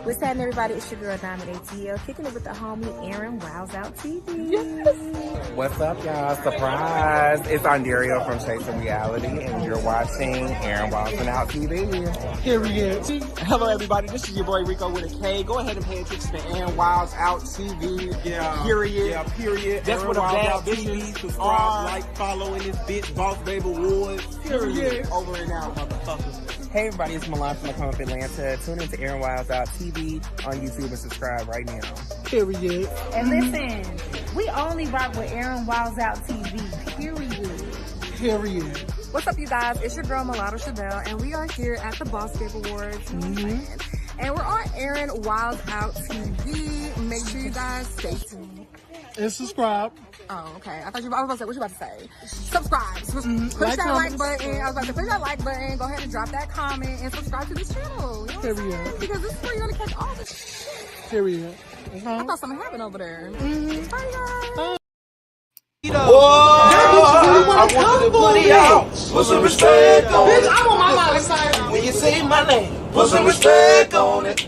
What's happening, everybody? It's your girl Diamond ATL, kicking it with the homie Aaron Wiles Out TV. Yes. What's up, y'all? Surprise! It's Ondario from Chasing Reality, and you're watching Aaron Wiles Out TV. Period. Hello, everybody. This is your boy Rico with a K. Go ahead and pay attention to Aaron Wiles Out TV. Yeah. Period. Yeah. Period. That's what a bad bitch subscribe, like, follow in this bitch, Boss Baby Woods. Period. Over and out, motherfuckers. Hey everybody, it's Milan from the Come Up Atlanta. Tune in to Aaron Wiles Out TV on YouTube and subscribe right now. Period. And listen, we only rock with Aaron Wiles Out TV. Period. What's up, you guys? It's your girl Mulatto Chabelle, and we are here at the Boss Babe Awards. And we're on Aaron Wiles Out TV. Make sure you guys stay tuned. And subscribe. Oh, okay. I was about to say, what you about to say? Subscribe. Push Like, that comment, like button. I was about to push that like button. Go ahead and drop that comment and subscribe to this channel. You know Period. because this is where you're going to catch all this shit. Period. I thought something happened over there. Bye, guys. I want you to put it out. Put some respect on it. I'm on my mom's side. When you say my name, put some respect on it.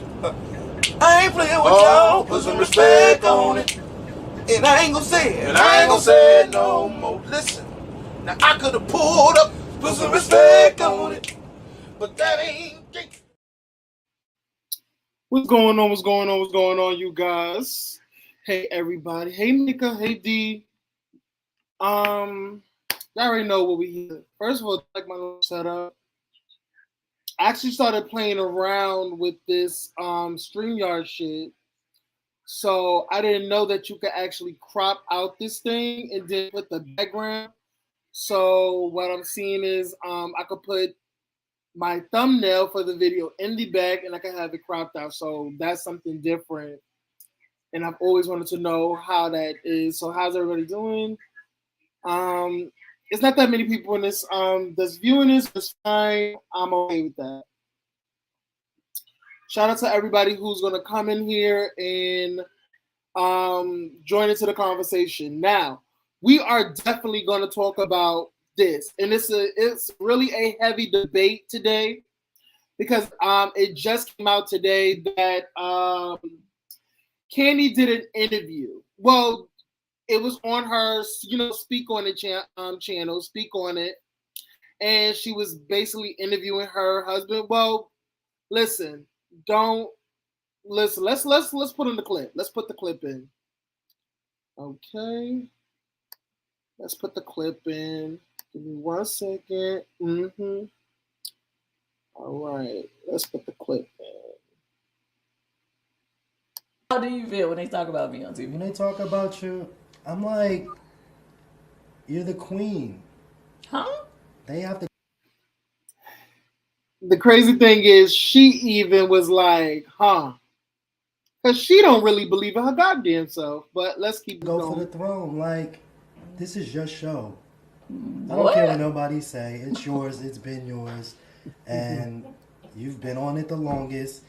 I ain't playing with y'all. Put some respect on it. And I ain't gonna say it. And I ain't gonna say it no more. Listen, now I could have pulled up, put some respect on it, but that ain't. What's going on? What's going on? What's going on, you guys? Hey, everybody. Hey, Nika. Hey, D. Y'all already know what we hear. First of all, like my little setup. I actually started playing around with this StreamYard shit. So I didn't know that you could actually crop out this thing and then put the background. So what I'm seeing is I could put my thumbnail for the video in the back and I can have it cropped out. So that's something different. And I've always wanted to know how that is. So how's everybody doing? It's not that many people in this that's viewing this. It's fine. I'm okay with that. Shout out to everybody who's gonna come in here and join into the conversation. Now, we are definitely gonna talk about this, and it's really a heavy debate today because it just came out today that Kandi did an interview. Well, it was on her, Speak on It channel, Speak on It, and she was basically interviewing her husband. Well, listen. Don't listen. Let's put in the clip. Let's put the clip in. Okay. Let's put the clip in. Give me 1 second. All right. Let's put the clip in. How do you feel when they talk about me on TV? When they talk about you, I'm like, you're the queen. Huh? They have to. The crazy thing is, she even was like, huh. Because she don't really believe in her goddamn self. But let's keep go going. For the throne. Like, this is your show. What? I don't care what nobody say. It's yours. It's been yours. And you've been on it the longest.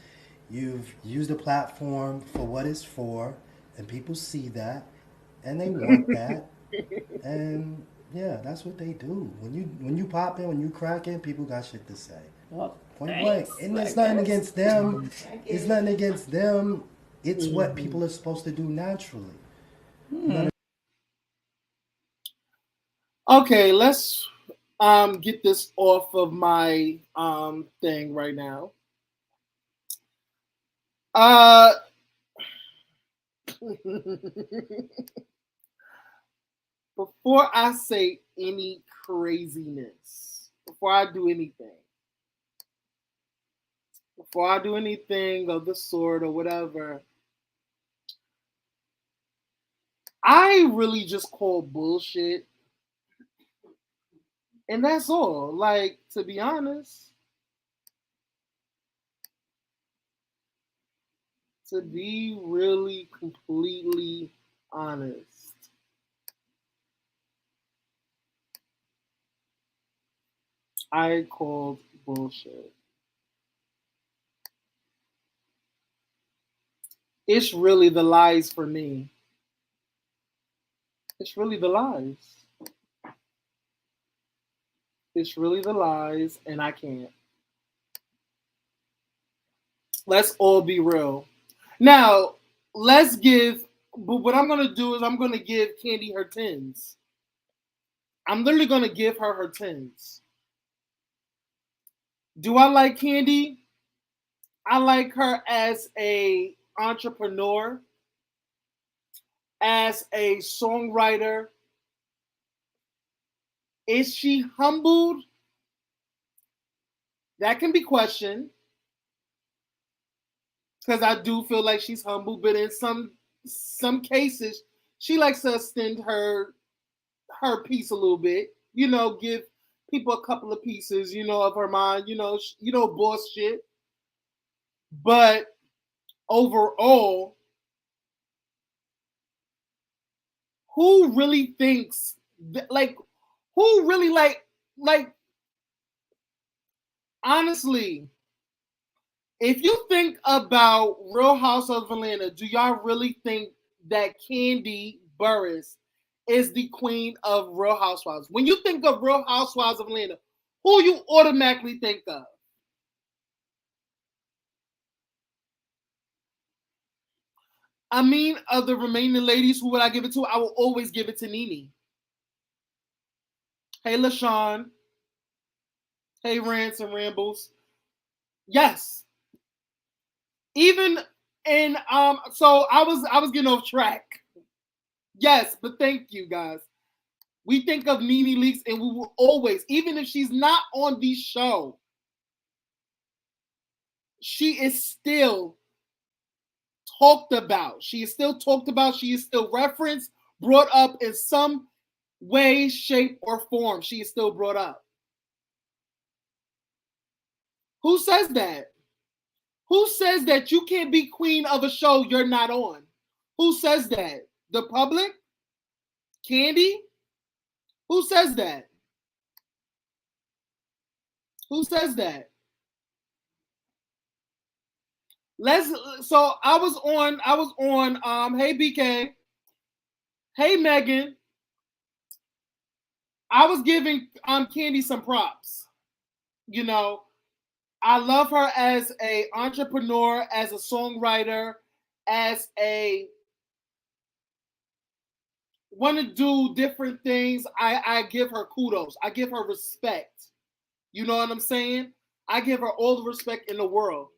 You've used the platform for what it's for. And people see that. And they want that. And yeah, that's what they do. When you pop in, when you crack in, people got shit to say. Well, point blank. And it's nothing against them. It's nothing against them. It's what people are supposed to do naturally. Okay, let's get this off of my thing right now. Before I say any craziness, before I do anything of the sort or whatever, I really just call bullshit And that's all. Like, to be honest, to be really completely honest, I called bullshit. It's really the lies for me. It's really the lies. It's really the lies, and I can't. Let's all be real. Now, let's give, but what I'm going to do is I'm going to give Kandi her tens. I'm literally going to give her her tens. Do I like Kandi? I like her as a entrepreneur, as a songwriter. Is she humbled? That can be questioned. Because I do feel like she's humble, but in some cases, she likes to extend her piece a little bit. You know, give people a couple of pieces, you know, of her mind. Boss shit. But overall, who really thinks like? Who really like? Honestly, if you think about Real House of Atlanta, do y'all really think that Kandi Burruss is the queen of Real Housewives? When you think of Real Housewives of Atlanta, who you automatically think of? I mean, of the remaining ladies, who would I give it to? I will always give it to Nene. Hey, LaShawn. Hey, Rants and Rambles. Yes. Even in so I was getting off track. Yes, but thank you guys. We think of Nene Leakes, and we will always, even if she's not on the show, she is still talked about. She is still talked about. She is still referenced, brought up in some way, shape, or form. She is still brought up. Who says that? Who says that you can't be queen of a show you're not on? Who says that? The public? Kandi? Who says that? Who says that? So I was on hey BK, hey Megan. I was giving Kandi some props. You know, I love her as a entrepreneur, as a songwriter, as a want to do different things. I give her kudos. I give her respect. You know what I'm saying? I give her all the respect in the world.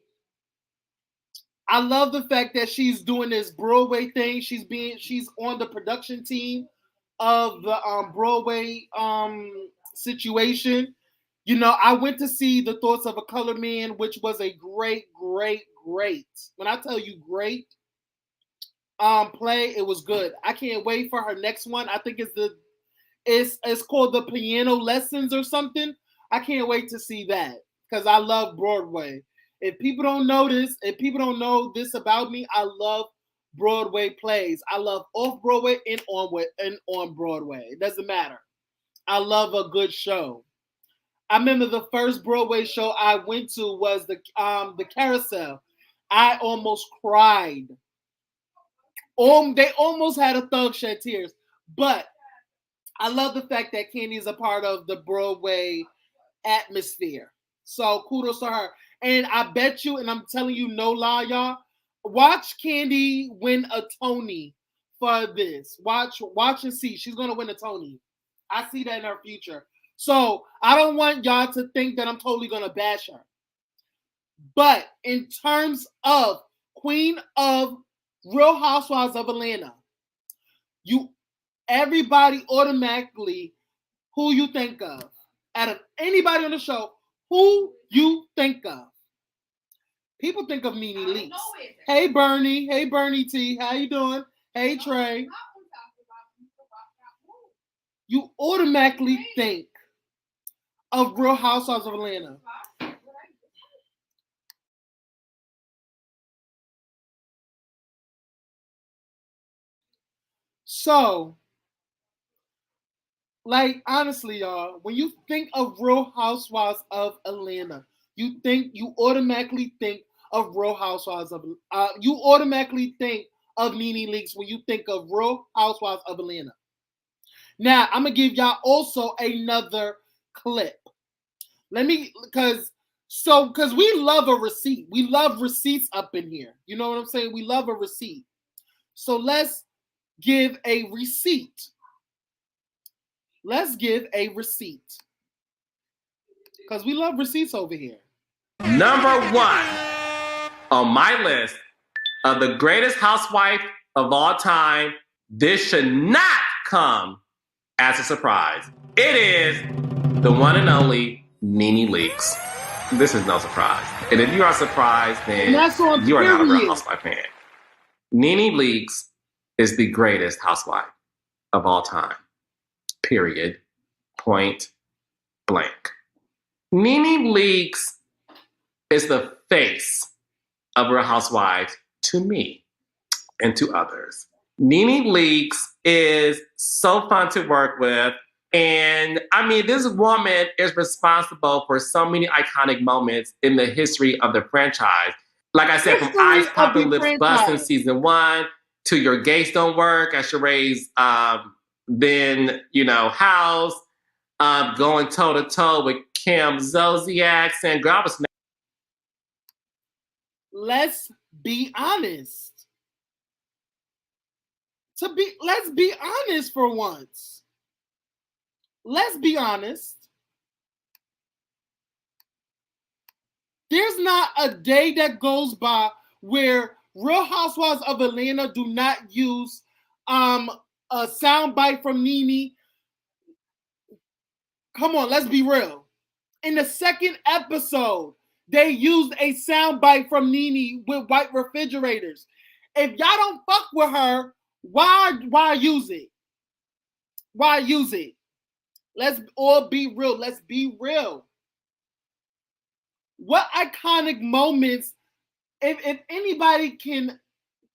I love the fact that she's doing this Broadway thing. She's on the production team of the Broadway situation. You know, I went to see The Thoughts of a Colored Man, which was a great. When I tell you great play, it was good. I can't wait for her next one. I think it's called The Piano Lessons or something. I can't wait to see that because I love Broadway. If people don't know this about me, I love Broadway plays. I love off Broadway and on Broadway. It doesn't matter. I love a good show. I remember the first Broadway show I went to was the Carousel. I almost cried. They almost had a thug shed tears. But I love the fact that Kandi is a part of the Broadway atmosphere. So kudos to her. And I bet you, and I'm telling you, no lie, y'all, watch Kandi win a Tony for this. Watch and see. She's gonna win a Tony. I see that in her future. So I don't want y'all to think that I'm totally gonna bash her. But in terms of Queen of Real Housewives of Atlanta, everybody automatically, who you think of? Out of anybody on the show, who you think of? People think of Nene Leakes. Hey Bernie T, how you doing? Hey Trey. You automatically think of Real Housewives of Atlanta. So, like, honestly, y'all, when you think of Real Housewives of Atlanta, you automatically think of Real Housewives of you automatically think of Nene Leakes when you think of Real Housewives of Atlanta. Now, I'm gonna give y'all also another clip. Because we love a receipt. We love receipts up in here. You know what I'm saying? We love a receipt. So let's give a receipt. Let's give a receipt. Because we love receipts over here. Number one on my list of the greatest housewife of all time, this should not come as a surprise. It is the one and only Nene Leakes. This is no surprise. And if you are surprised, then you are not a Real Housewife fan. Nene Leakes is the greatest housewife of all time. Period. Point blank. Nene Leakes is the face of Real Housewives to me and to others. Nene Leakes is so fun to work with. And I mean, this woman is responsible for so many iconic moments in the history of the franchise. Like I said, from Eyes Popping, Lips Busting season 1 to Your Gates Don't Work at Sheree's then, house, going toe to toe with Kim Zolciak, and girl, I was. Let's be honest. Let's be honest for once. Let's be honest. There's not a day that goes by where Real Housewives of Atlanta do not use a soundbite from Nene. Come on, let's be real. In the second episode, they used a soundbite from Nene with white refrigerators. If y'all don't fuck with her, why use it? Why use it? Let's all be real. Let's be real. What iconic moments, if anybody can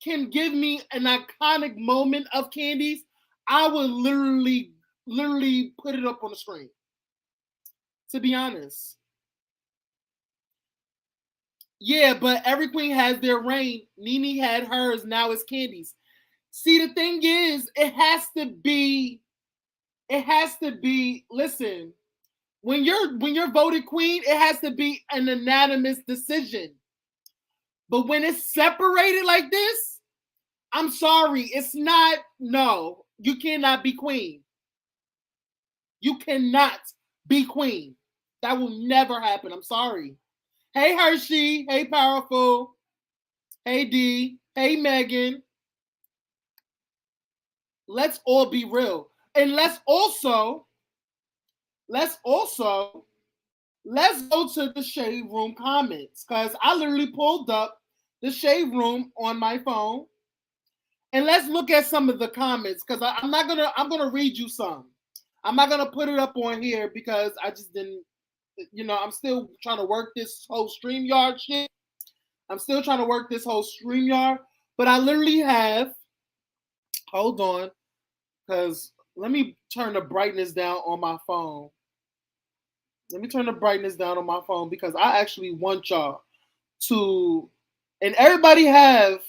give me an iconic moment of Kandi's, I would literally put it up on the screen. To be honest. Yeah, but every queen has their reign. Nene had hers, now it's Kandi's. See, the thing is, it has to be, listen, when you're voted queen, it has to be an unanimous decision. But when it's separated like this, I'm sorry, it's not, no, you cannot be queen. You cannot be queen. That will never happen. I'm sorry. Hey, Hershey. Hey, Powerful. Hey, D. Hey, Megan. Let's all be real. And let's go to the Shade Room comments, because I literally pulled up the Shade Room on my phone. And let's look at some of the comments, because I'm gonna read you some. I'm not gonna put it up on here because I just didn't, I'm still trying to work this whole StreamYard shit. But I literally have, hold on, because let me turn the brightness down on my phone. Because I actually want y'all to, and everybody have,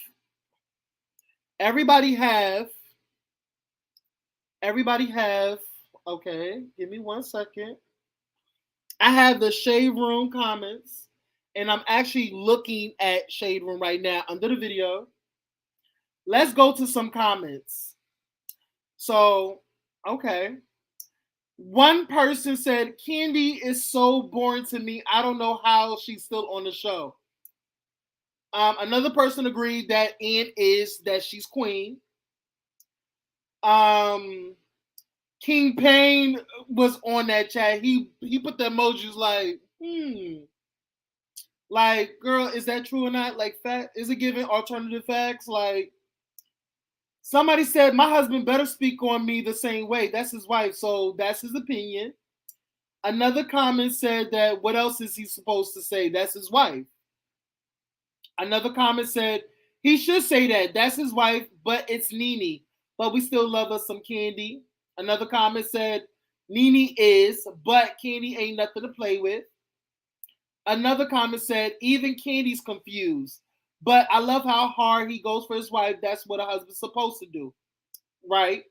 okay, give me 1 second. I have the Shade Room comments, and I'm actually looking at Shade Room right now under the video. Let's go to some comments. So, okay. One person said, Kandi is so boring to me. I don't know how she's still on the show. Another person agreed that she's queen. King Payne was on that chat. He put the emojis like, like, girl, is that true or not? Like, is it giving alternative facts? Like, somebody said, my husband better speak on me the same way. That's his wife, so that's his opinion. Another comment said that what else is he supposed to say? That's his wife. Another comment said he should say that. That's his wife, but it's Nene. But we still love us some Kandi. Another comment said Nene is, but Kandi ain't nothing to play with. Another comment said even Kandi's confused. But I love how hard he goes for his wife. That's what a husband's supposed to do. Right?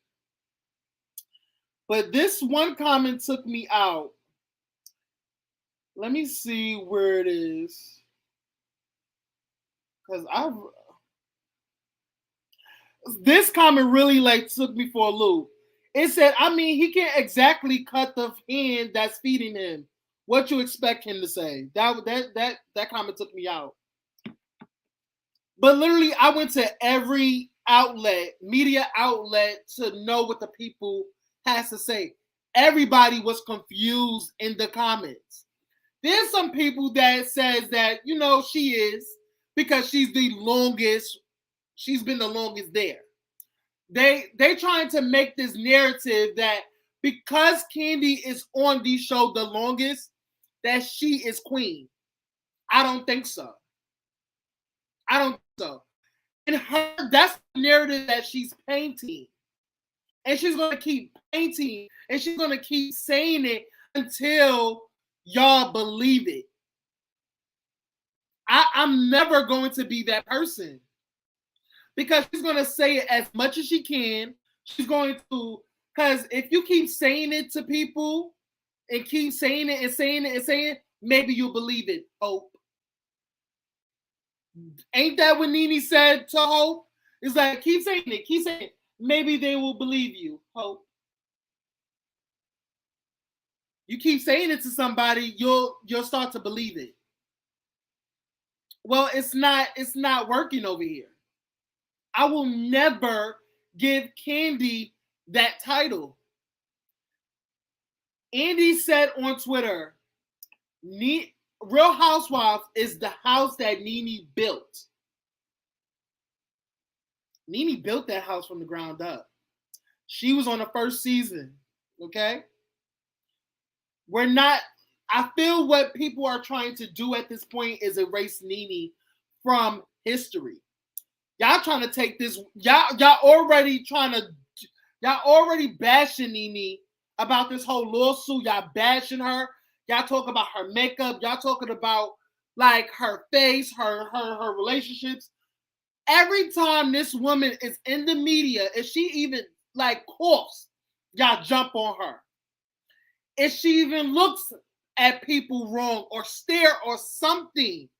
But this one comment took me out. Let me see where it is. Because this comment really like took me for a loop. It said, I mean, he can't exactly cut the hand that's feeding him. What you expect him to say? That comment took me out. But literally, I went to every outlet, media outlet, to know what the people has to say. Everybody was confused in the comments. There's some people that says that, you know, she is because she's the longest. She's been the longest there. They trying to make this narrative that because Kandi is on the show the longest, that she is queen. I don't think so. I don't think so. And that's the narrative that she's painting. And she's going to keep painting. And she's going to keep saying it until y'all believe it. I'm never going to be that person. Because she's going to say it as much as she can. She's going to, because if you keep saying it to people and keep saying it and saying it and saying it, maybe you'll believe it, Hope. Ain't that what Nene said to Hope? It's like, keep saying it, keep saying it. Maybe they will believe you, Hope. You keep saying it to somebody, you'll start to believe it. Well, it's not working over here. I will never give Kandi that title. Andy said on Twitter, Real Housewives is the house that Nene built. Nene built that house from the ground up. She was on the first season, okay? I feel what people are trying to do at this point is erase Nene from history. Y'all trying to take this, y'all already bashing Nene about this whole lawsuit. Y'all bashing her. Y'all talking about her makeup. Y'all talking about like her face, her relationships. Every time this woman is in the media, if she even like coughs, y'all jump on her. If she even looks at people wrong or stare or something,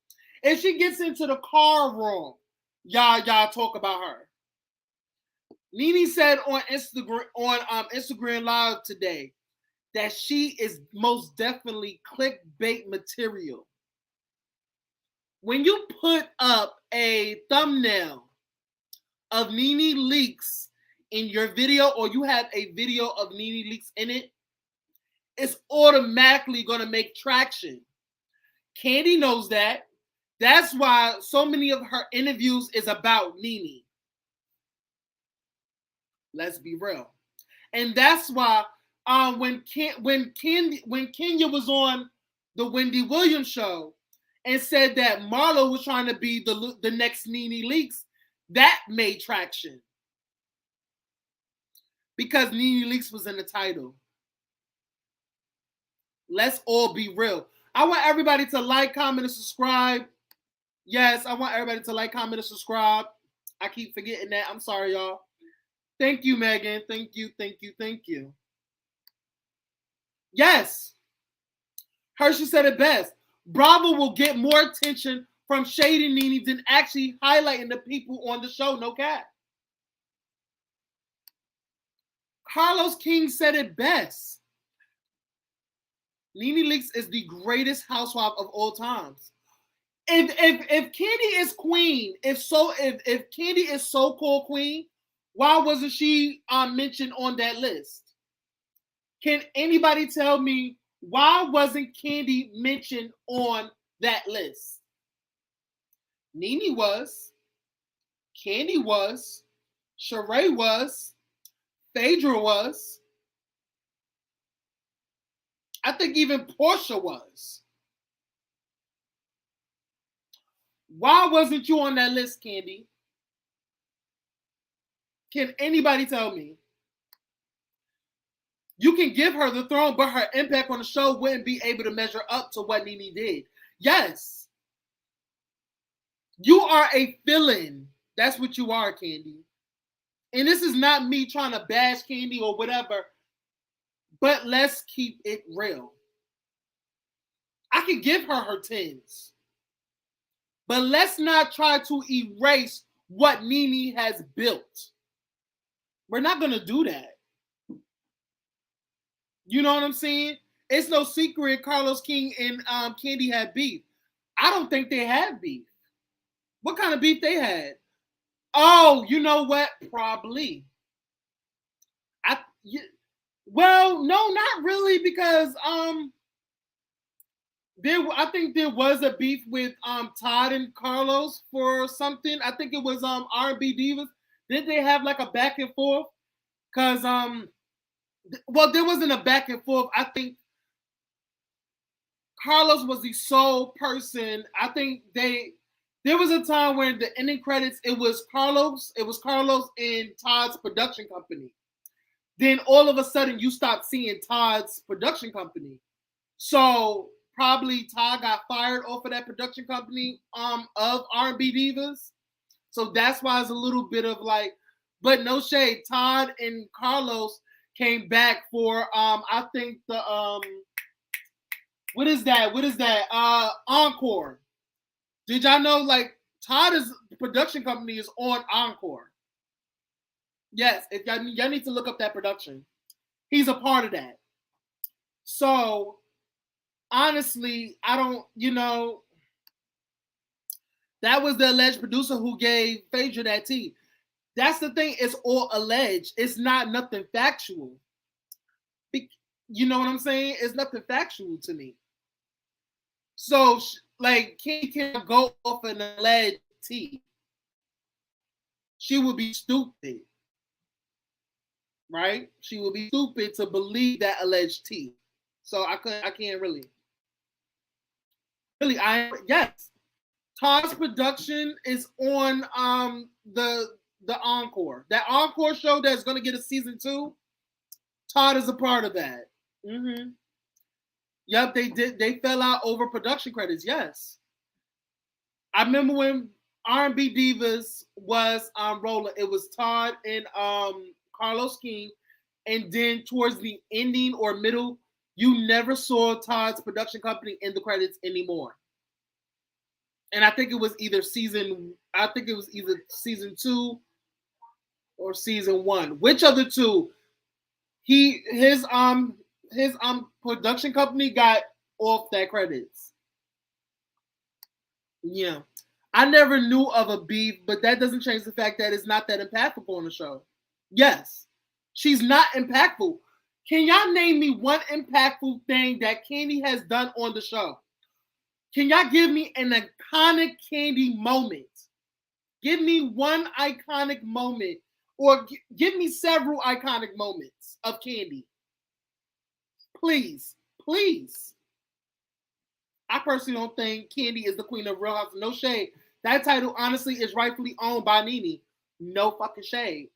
if she gets into the car wrong, y'all talk about her. Nene said on Instagram Live today that she is most definitely clickbait material. When you put up a thumbnail of Nene Leakes in your video, or you have a video of Nene Leakes in it, it's automatically going to make traction. Kandi knows that. That's why so many of her interviews is about Nene. Let's be real. And that's why when Kenya was on the Wendy Williams show and said that Marlo was trying to be the next Nene Leakes, that made traction. Because Nene Leakes was in the title. Let's all be real. I want everybody to like, comment, and subscribe. Yes, I want everybody to like, comment, and subscribe. I keep forgetting that. I'm sorry, y'all. Thank you, Megan. Thank you, thank you, thank you. Yes. Hershey said it best. Bravo will get more attention from shading Nene than actually highlighting the people on the show. No cap. Carlos King said it best. Nene Leakes is the greatest housewife of all times. If Kandi is queen, if Kandi is so-called queen, why wasn't she mentioned on that list? Can anybody tell me why wasn't Kandi mentioned on that list? Nene was, Kandi was, Sheree was, Phaedra was. I think even Portia was. Why wasn't you on that list, Kandi? Can anybody tell me? You can give her the throne, but her impact on the show wouldn't be able to measure up to what Nene did. Yes. You are a villain. That's what you are, Kandi. And this is not me trying to bash Kandi or whatever, but let's keep it real. I could give her her 10s. But let's not try to erase what Nene has built. We're not going to do that. You know what I'm saying? It's no secret Carlos King and Kandi had beef. I don't think they had beef. What kind of beef they had? Oh, you know what? Probably. Well, no, not really, because I think there was a beef with Todd and Carlos for something. I think it was R&B Divas. Did they have like a back and forth? Because well, there wasn't a back and forth. I think Carlos was the sole person. I think there was a time when the ending credits, it was Carlos and Todd's production company. Then all of a sudden you stopped seeing Todd's production company. So probably Todd got fired off of that production company of R&B Divas. So that's why it's a little bit of like, but no shade. Todd and Carlos came back for I think the what is that? Encore. Did y'all know like Todd's production company is on Encore? Yes, if y'all need to look up that production. He's a part of that. So honestly, I don't, that was the alleged producer who gave Phaedra that tea. That's the thing. It's all alleged. It's not nothing factual. You know what I'm saying? It's nothing factual to me. So, like, King can't go off an alleged tea. She would be stupid. Right? She would be stupid to believe that alleged tea. So I can't really. Yes. Todd's production is on the Encore. That Encore show that's gonna get a season 2. Todd is a part of that. Mm-hmm. Yep, they did. They fell out over production credits. Yes, I remember when R&B Divas was rolling. It was Todd and Carlos King, and then towards the ending or middle, you never saw Todd's production company in the credits anymore. And I think it was either season 2 or season 1. Which of the two? His production company got off that credits. Yeah. I never knew of a beef, but that doesn't change the fact that it's not that impactful on the show. Yes. She's not impactful. Can y'all name me one impactful thing that Kandi has done on the show? Can y'all give me an iconic Kandi moment? Give me one iconic moment, or give me several iconic moments of Kandi. Please, please. I personally don't think Kandi is the queen of Real House. No shade. That title, honestly, is rightfully owned by Nene. No fucking shade.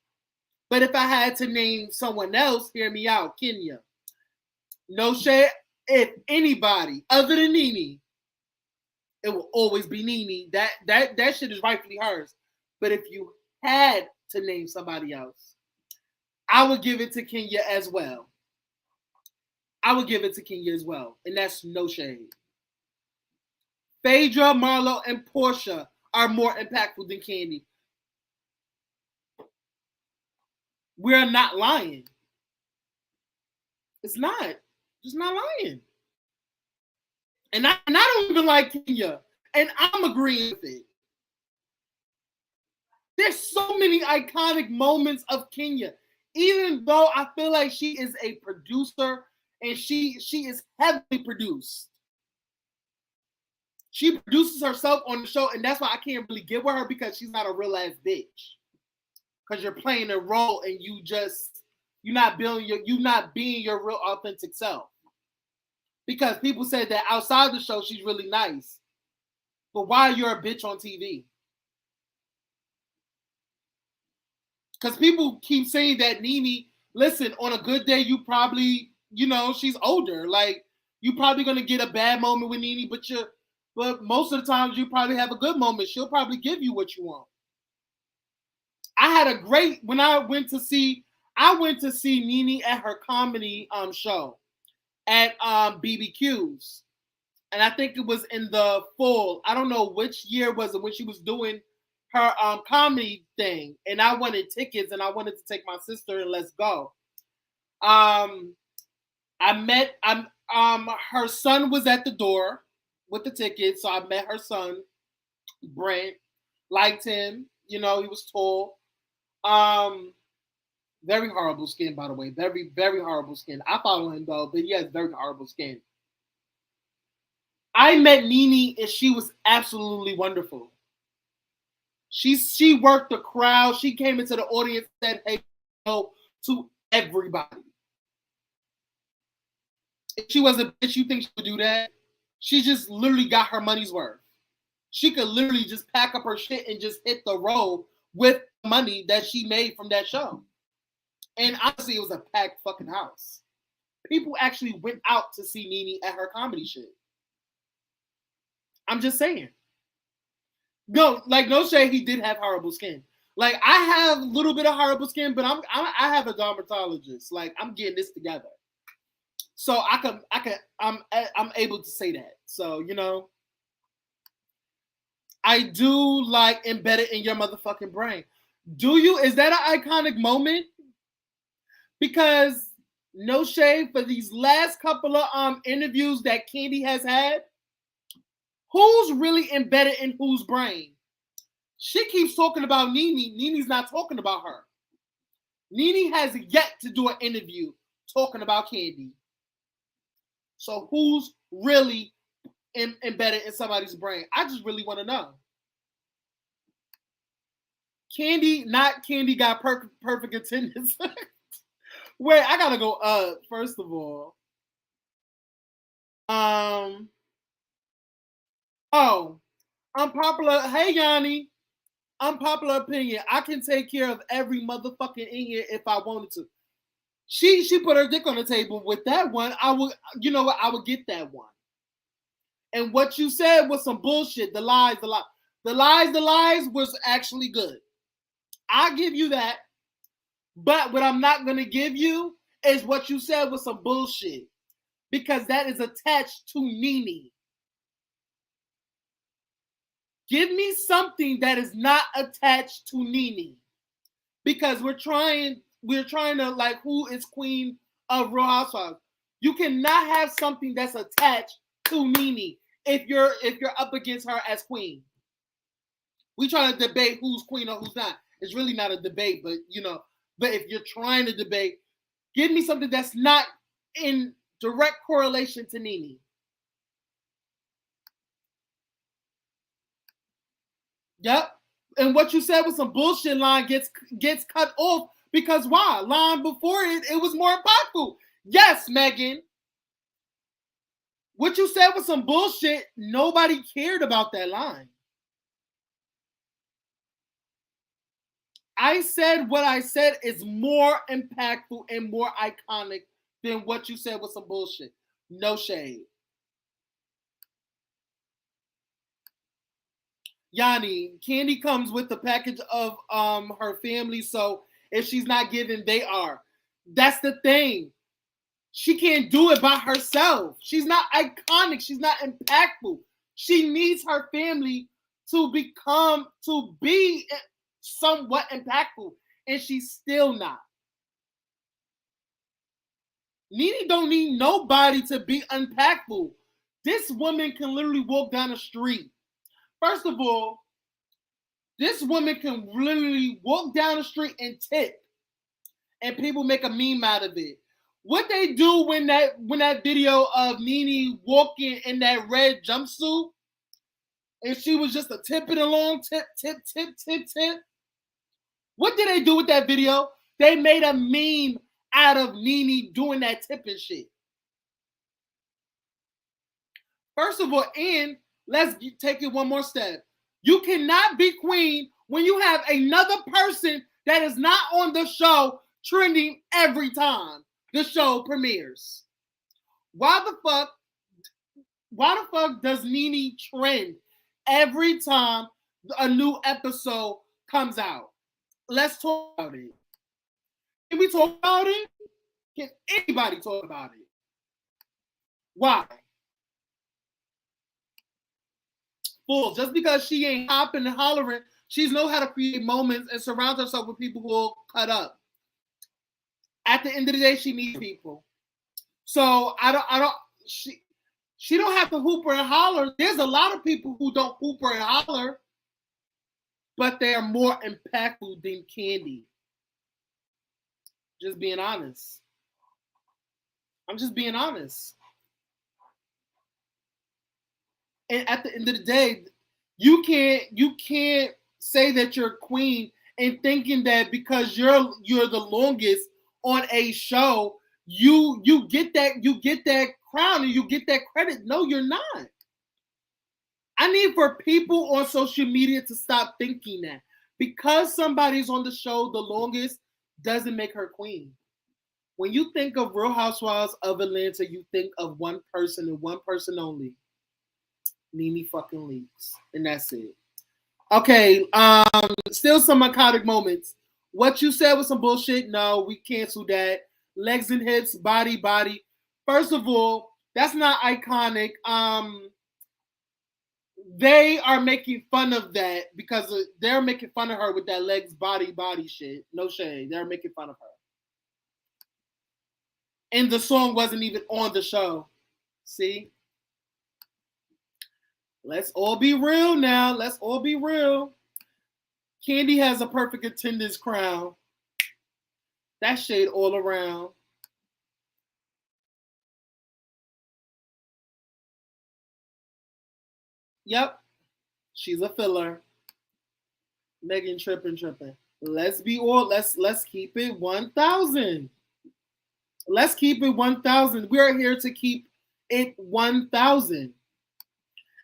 But if I had to name someone else, hear me out, Kenya. No shade. If anybody other than Nene, it will always be Nene. That shit is rightfully hers. But if you had to name somebody else, I would give it to Kenya as well. And that's no shade. Phaedra, Marlo, and Portia are more impactful than Kandi. We're not lying. It's not. Just not lying. And I don't even like Kenya. And I'm agreeing with it. There's so many iconic moments of Kenya. Even though I feel like she is a producer and she is heavily produced. She produces herself on the show, and that's why I can't really get with her, because she's not a real ass bitch. Because you're playing a role and you're not being your real authentic self. Because people said that outside the show she's really nice. But why you're a bitch on TV? Because people keep saying that Nene, listen, on a good day, you probably, she's older. Like, you probably gonna get a bad moment with Nene, but most of the times you probably have a good moment. She'll probably give you what you want. I had a great when I went to see Nene at her comedy show at BBQ's. And I think it was in the fall. I don't know which year was it when she was doing her comedy thing. And I wanted tickets and I wanted to take my sister and let's go. Her son was at the door with the tickets. So I met her son, Brent. Liked him. He was tall. Very horrible skin, by the way. Very, very horrible skin. I follow him though, but he has very horrible skin. I met Nene and she was absolutely wonderful. She worked the crowd. She came into the audience and said, hey, to everybody. If she was a bitch, you think she would do that? She just literally got her money's worth. She could literally just pack up her shit and just hit the road with money that she made from that show. And honestly, it was a packed fucking house. People actually went out to see Nene at her comedy shit. I'm just saying. No shade, he did have horrible skin. Like, I have a little bit of horrible skin, but I have a dermatologist. Like, I'm getting this together. So I'm able to say that. So, I do like embedded in your motherfucking brain. Do you? Is that an iconic moment? Because no shade, for these last couple of interviews that Kandi has had, who's really embedded in whose brain? She keeps talking about Nene. Nene's not talking about her. Nene has yet to do an interview talking about Kandi. So who's really embedded in somebody's brain? I just really want to know. Kandi got perfect attendance. Wait, I gotta go first of all. Unpopular. Hey, Yanni. Unpopular opinion. I can take care of every motherfucking in here if I wanted to. She put her dick on the table with that one. I would, I would get that one. And what you said was some bullshit. The lies was actually good. I'll give you that. But what I'm not gonna give you is what you said was some bullshit. Because that is attached to Nene. Give me something that is not attached to Nene. Because we're trying to, like, who is queen of Real Housewives. You cannot have something that's attached to Nene if you're up against her as queen. We trying to debate who's queen or who's not. It's really not a debate, but but if you're trying to debate, give me something that's not in direct correlation to Nene. Yep. And what you said was some bullshit line gets cut off because why? Line before it was more impactful. Yes, Megan. What you said was some bullshit. Nobody cared about that line. I said what I said is more impactful and more iconic than what you said was some bullshit. No shade. Yanni, Kandi comes with the package of her family, so if she's not giving, they are. That's the thing. She can't do it by herself. She's not iconic. She's not impactful. She needs her family to be somewhat impactful, and she's still not. Nene don't need nobody to be impactful. This woman can literally walk down the street. First of all, this woman can literally walk down the street and tip, and people make a meme out of it. What they do when that video of Nene walking in that red jumpsuit, and she was just a tipping along, tip. What did they do with that video? They made a meme out of Nene doing that tipping shit. First of all, and let's take it one more step. You cannot be queen when you have another person that is not on the show trending every time the show premieres. Why the fuck does Nene trend every time a new episode comes out? Let's talk about it. Can we talk about it? Can anybody talk about it? Why? Full. Just because she ain't hopping and hollering, she's know how to create moments and surround herself with people who will cut up. At the end of the day, she needs people. So she don't have to hooper and holler. There's a lot of people who don't hooper and holler, but they are more impactful than Kandi. Just being honest. I'm just being honest. And at the end of the day, you can't say that you're a queen and thinking that because you're the longest on a show, you get that crown and you get that credit. No, you're not. I need for people on social media to stop thinking that because somebody's on the show the longest doesn't make her queen. When you think of Real Housewives of Atlanta, you think of one person and one person only. Nene fucking Leakes. And that's it. Okay, still some iconic moments. What you said was some bullshit. No, we cancel that. Legs and hips, body. First of all, that's not iconic. They are making fun of that because they're making fun of her with that legs, body shit. No shade. They're making fun of her. And the song wasn't even on the show. See? Let's all be real now. Let's all be real. Kandi has a perfect attendance crown. That shade all around. Yep. She's a filler. Megan tripping. Let's keep it 1,000. Let's keep it 1,000. We are here to keep it 1,000.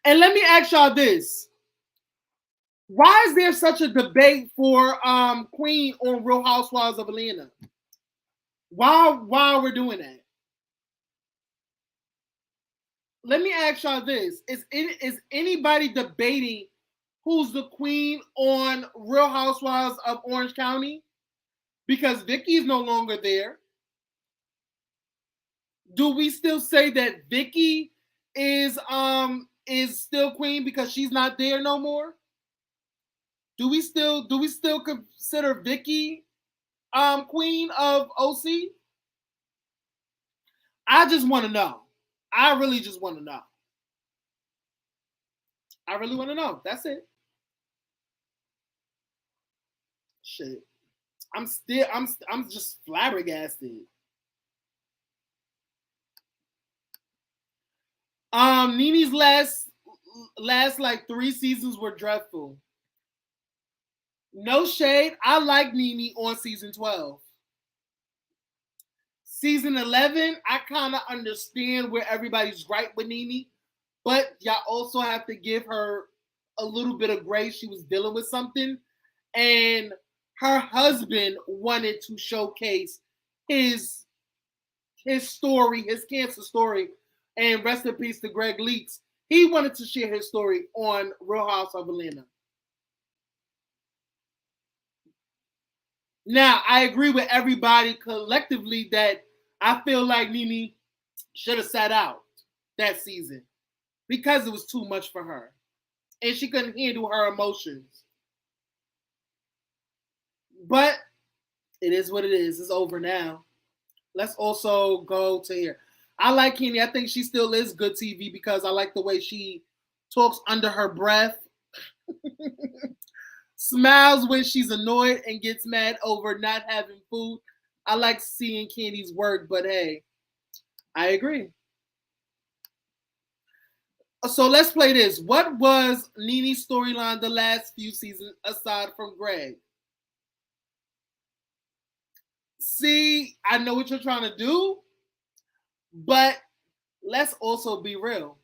And let me ask y'all this. Why is there such a debate for Queen on Real Housewives of Atlanta? Why are we doing that? Let me ask y'all this. Is anybody debating who's the queen on Real Housewives of Orange County? Because Vicki is no longer there. Do we still say that Vicki is still queen because she's not there no more? Do we still consider Vicki queen of OC? I just want to know. I really just want to know. I really want to know. That's it. Shit. I'm just flabbergasted. Nene's last like 3 seasons were dreadful. No shade. I like Nene on season 12. Season 11, I kind of understand where everybody's right with Nene, but y'all also have to give her a little bit of grace. She was dealing with something, and her husband wanted to showcase his story, his cancer story, and rest in peace to Greg Leakes. He wanted to share his story on Real House of Atlanta. Now, I agree with everybody collectively that I feel like Nene should have sat out that season because it was too much for her. And she couldn't handle her emotions. But it is what it is. It's over now. Let's also go to here. I like Kandi. I think she still is good TV because I like the way she talks under her breath. Smiles when she's annoyed and gets mad over not having food. I like seeing Kandi's work, but hey, I agree. So let's play this. What was Nene's storyline the last few seasons aside from Greg? See, I know what you're trying to do, but let's also be real.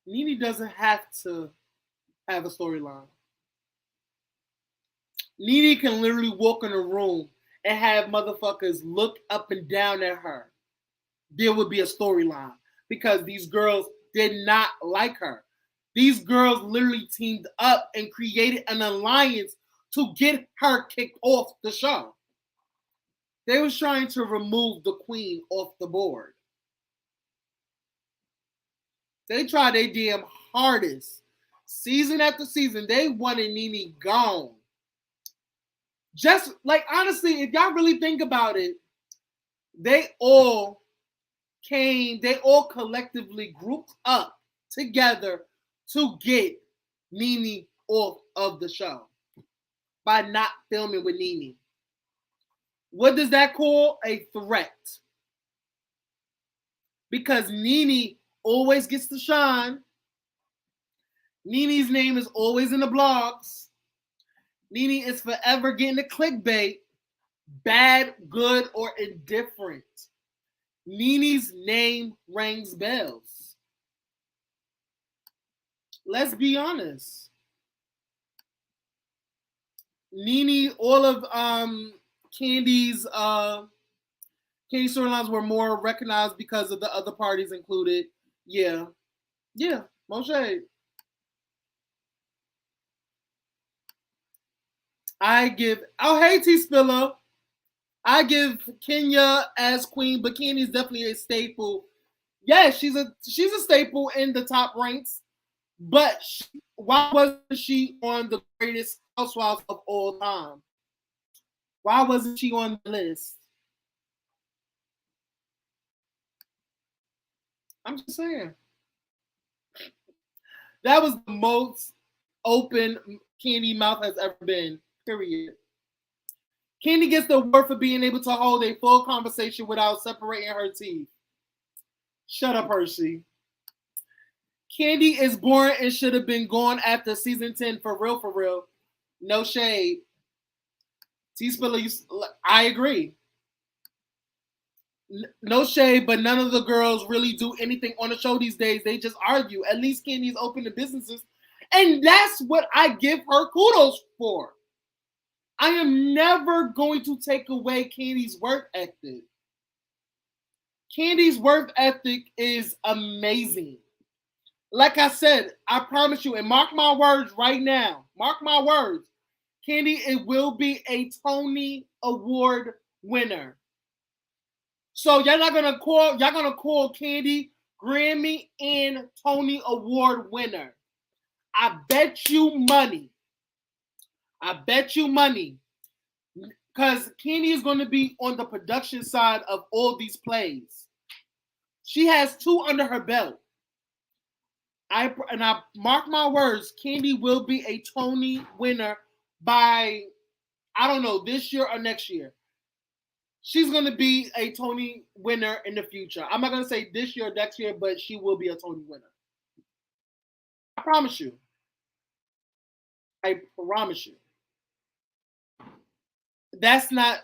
Nene doesn't have to have a storyline. Nene can literally walk in a room and have motherfuckers look up and down at her. There would be a storyline because these girls did not like her. These girls literally teamed up and created an alliance to get her kicked off the show. They was trying to remove the queen off the board. They tried their damn hardest. Season after season, they wanted Nene gone. Just like, honestly, if y'all really think about it, they all collectively grouped up together to get Nene off of the show by not filming with Nene. What does that call? A threat. Because Nene always gets to shine. Nene's name is always in the blogs. Nene is forever getting the clickbait, bad, good, or indifferent. Nene's name rings bells. Let's be honest. Nene, all of Kandi's Kandi storylines were more recognized because of the other parties included. Yeah, more shade. Hey T-Spiller. I give Kenya as queen, but Kandi's definitely a staple. Yeah, she's a staple in the top ranks. But why wasn't she on the greatest housewives of all time? Why wasn't she on the list? I'm just saying. That was the most open Kandi mouth has ever been, period. Kandi gets the award for being able to hold a full conversation without separating her teeth. Shut up, Hershey. Kandi is boring and should have been gone after season 10 for real. No shade. T-Spiller, I agree. No shade, but none of the girls really do anything on the show these days. They just argue. At least Kandi's open to businesses. And that's what I give her kudos for. I am never going to take away Kandi's work ethic. Kandi's work ethic is amazing. Like I said, I promise you, and mark my words right now. Mark my words. Kandi, it will be a Tony Award winner. So y'all gonna call Kandi Grammy and Tony Award winner. I bet you money. Because Kandi is going to be on the production side of all these plays. She has 2 under her belt. I mark my words, Kandi will be a Tony winner by, I don't know, this year or next year. She's going to be a Tony winner in the future. I'm not going to say this year or next year, but she will be a Tony winner. I promise you. That's not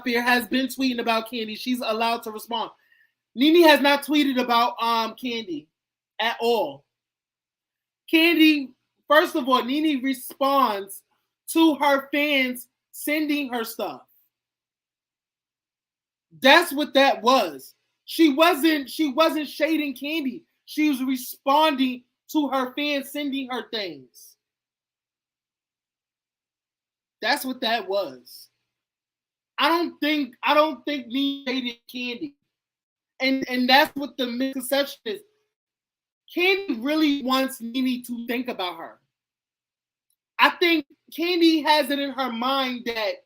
fair. Has been tweeting about Kandi. She's allowed to respond. Nene has not tweeted about Kandi at all. Kandi, first of all, Nene responds to her fans sending her stuff. That's what that was. She wasn't shading Kandi. She was responding to her fans sending her things. That's what that was. I don't think Nene shaded Kandi. And that's what the misconception is. Kandi really wants Nene to think about her. I think Kandi has it in her mind that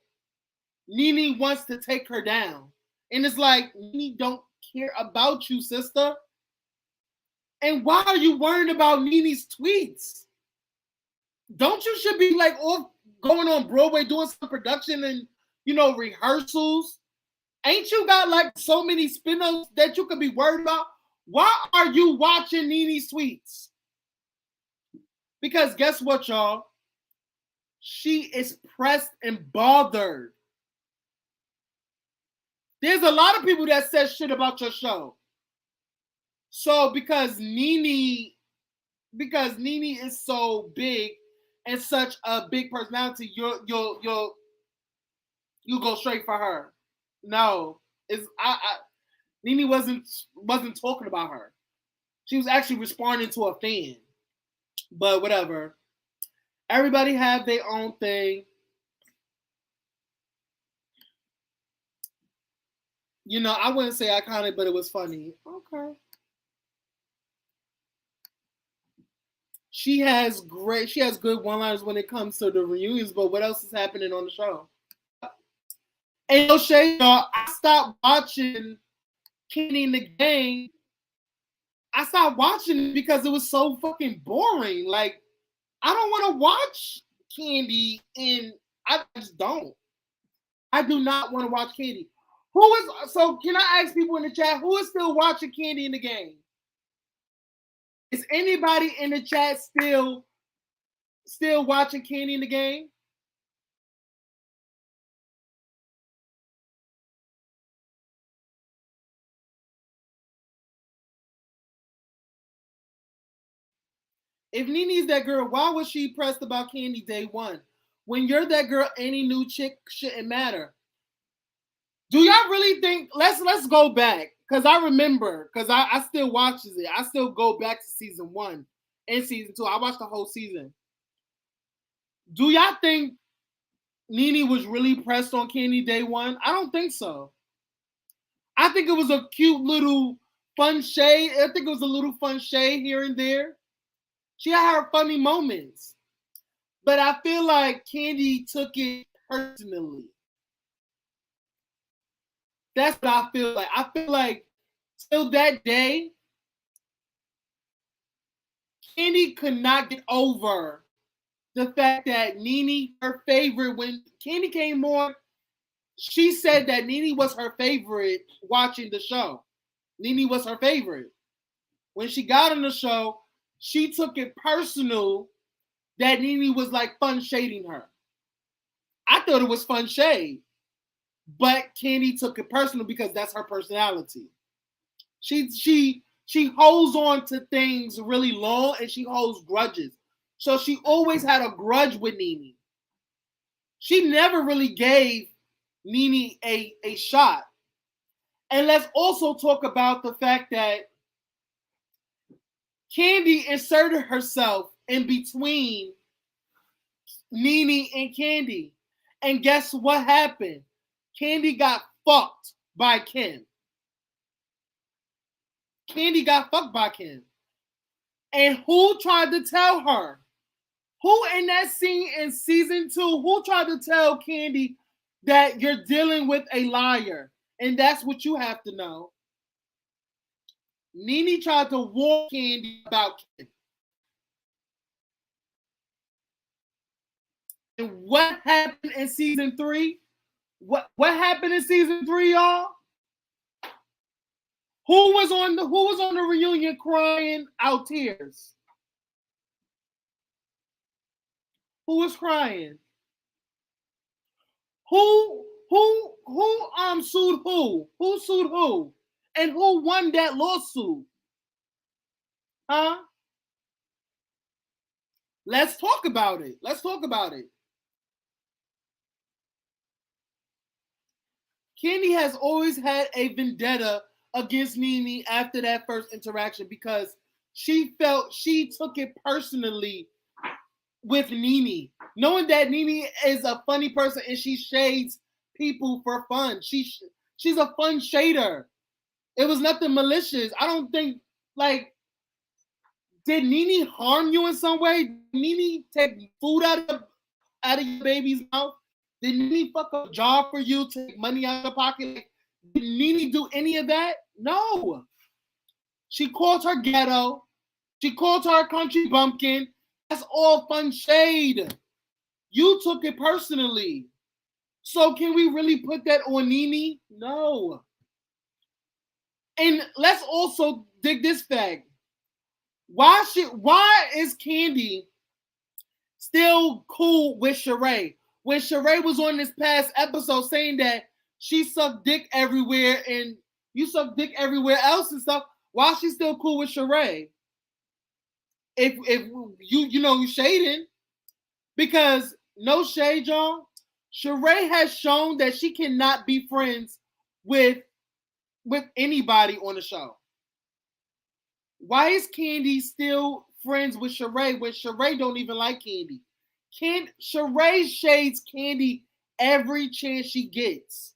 Nene wants to take her down. And it's like, Nene don't care about you, sister. And why are you worried about Nene's tweets? Don't you should be like off going on Broadway doing some production and, rehearsals? Ain't you got like so many spin-offs that you could be worried about? Why are you watching Nene's tweets? Because guess what, y'all? She is pressed and bothered. There's a lot of people that said shit about your show. So because Nene because Nene is so big and such a big personality, you'll go straight for her. No, it's Nene wasn't talking about her. She was actually responding to a fan. But whatever. Everybody have their own thing. You know, I wouldn't say iconic, but it was funny. Okay. She has good one-liners when it comes to the reunions, but what else is happening on the show? And no shade, y'all. I stopped watching Kandi and the Gang. I stopped watching it because it was so fucking boring. Like, I don't want to watch Kandi, and I just don't. I do not want to watch Kandi. So can I ask people in the chat, who is still watching Kandi and the Gang? Is anybody in the chat still watching Kandi and the Gang? If Nene's that girl, why was she pressed about Kandi day one? When you're that girl, any new chick shouldn't matter. Do y'all really think? Let's go back, because I remember, because I still watches it. I still go back to season 1 and season 2. I watched the whole season. Do y'all think Nene was really pressed on Kandi day one? I don't think so. I think it was a cute little fun shade. I think it was a little fun shade here and there. She had her funny moments. But I feel like Kandi took it personally. That's what I feel like. I feel like till that day, Kandi could not get over the fact that Nene, her favorite, when Kandi came on, she said that Nene was her favorite watching the show. Nene was her favorite. When she got on the show, she took it personal that Nene was like fun shading her. I thought it was fun shade. But Kandi took it personal because that's her personality. She holds on to things really long, and she holds grudges. So she always had a grudge with Nene. She never really gave Nene a shot. And let's also talk about the fact that Kandi inserted herself in between Nene and Kandi. And guess what happened? Kandi got fucked by Kim. Kandi got fucked by Kim. And who tried to tell her? Who in that scene in season 2, who tried to tell Kandi that you're dealing with a liar? And that's what you have to know. Nene tried to warn Kandi about Kim. And what happened in season 3? What happened in season 3, y'all? Who was on the reunion crying out tears? Who was crying? Who sued who? Who sued who? And who won that lawsuit? Huh? Let's talk about it. Let's talk about it. Kandi has always had a vendetta against Nene after that first interaction because she felt she took it personally with Nene, knowing that Nene is a funny person and she shades people for fun. She's a fun shader. It was nothing malicious. I don't think, like, did Nene harm you in some way? Did Nene take food out of your baby's mouth? Did Nene fuck a job for you, take money out of your pocket? Like, did Nene do any of that? No. She called her ghetto. She called her a country bumpkin. That's all fun shade. You took it personally. So can we really put that on Nene? No. And let's also dig this fact. Why is Kandi still cool with Sheree? When Sheree was on this past episode saying that she sucked dick everywhere and you suck dick everywhere else and stuff, why is she still cool with Sheree? if you shading, because no shade, y'all. Sheree has shown that she cannot be friends with anybody on the show. Why is Kandi still friends with Sheree when Sheree don't even like Kandi? Sheree shades Kandi every chance she gets,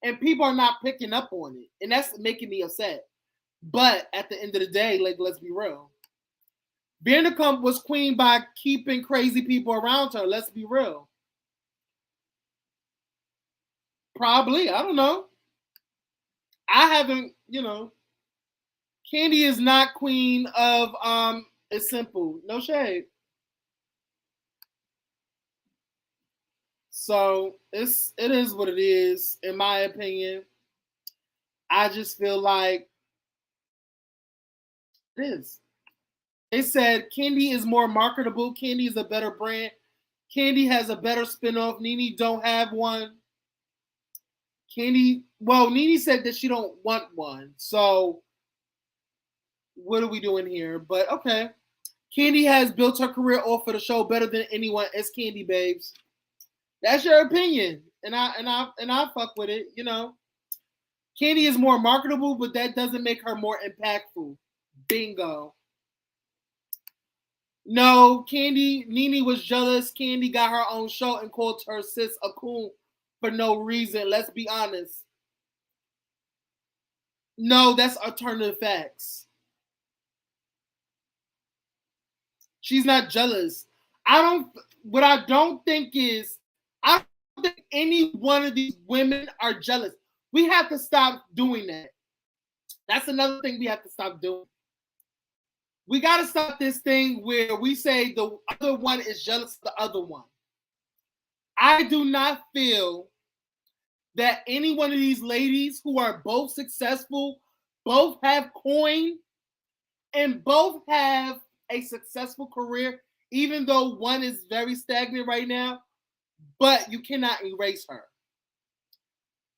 and people are not picking up on it, and that's making me upset. But at the end of the day, like, let's be real. Vanderpump was queen by keeping crazy people around her. Let's be real. Probably, I don't know. I haven't, Kandi is not queen of It's Simple. No shade. So it is what it is, in my opinion. I just feel like it is. They said Kandi is more marketable. Kandi is a better brand. Kandi has a better spinoff. Nene don't have one. Nene said that she don't want one. So what are we doing here? But okay. Kandi has built her career off of the show better than anyone. It's Kandi, babes. That's your opinion. And I fuck with it, Kandi is more marketable, but that doesn't make her more impactful. Bingo. No, Nene was jealous. Kandi got her own show and called her sis a coon for no reason. Let's be honest. No, that's alternative facts. She's not jealous. What I don't think is, I don't think any one of these women are jealous. We have to stop doing that. That's another thing we have to stop doing. We got to stop this thing where we say the other one is jealous of the other one. I do not feel that any one of these ladies who are both successful, both have coin, and both have a successful career, even though one is very stagnant right now, but you cannot erase her.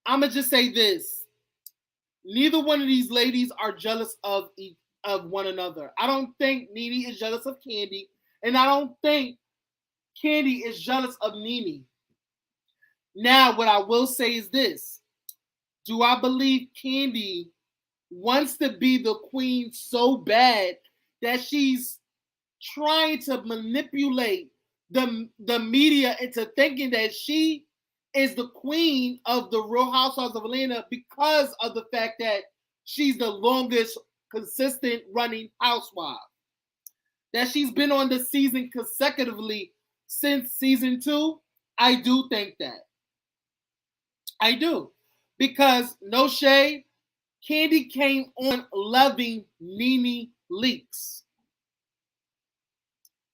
I'm going to just say this. Neither one of these ladies are jealous of one another. I don't think Nene is jealous of Kandi, and I don't think Kandi is jealous of Nene. Now, what I will say is this. Do I believe Kandi wants to be the queen so bad that she's trying to manipulate the media into thinking that she is the queen of the Real Housewives of Atlanta because of the fact that she's the longest consistent running housewife? That she's been on the season consecutively since season 2? I do think that. I do. Because, no shade, Kandi came on loving Nene Leakes.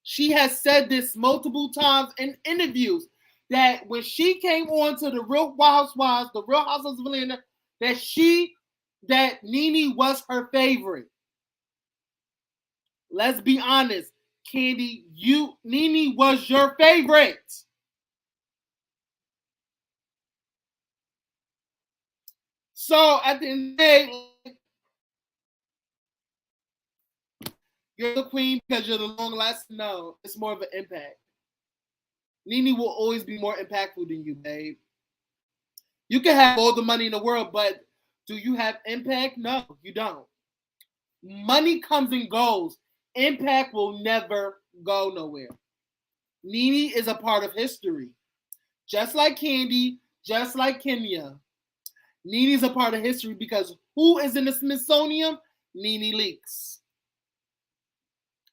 She has said this multiple times in interviews, that when she came on to the Real Housewives, the Real Housewives of Atlanta, that Nene was her favorite. Let's be honest, Kandi, Nene was your favorite. So at the end of the day, you're the queen because you're the long lasting. No, it's more of an impact. Nene will always be more impactful than you, babe. You can have all the money in the world, but do you have impact? No, you don't. Money comes and goes. Impact will never go nowhere. Nene is a part of history. Just like Kandi, just like Kenya. Nene is a part of history because who is in the Smithsonian? Nene Leakes.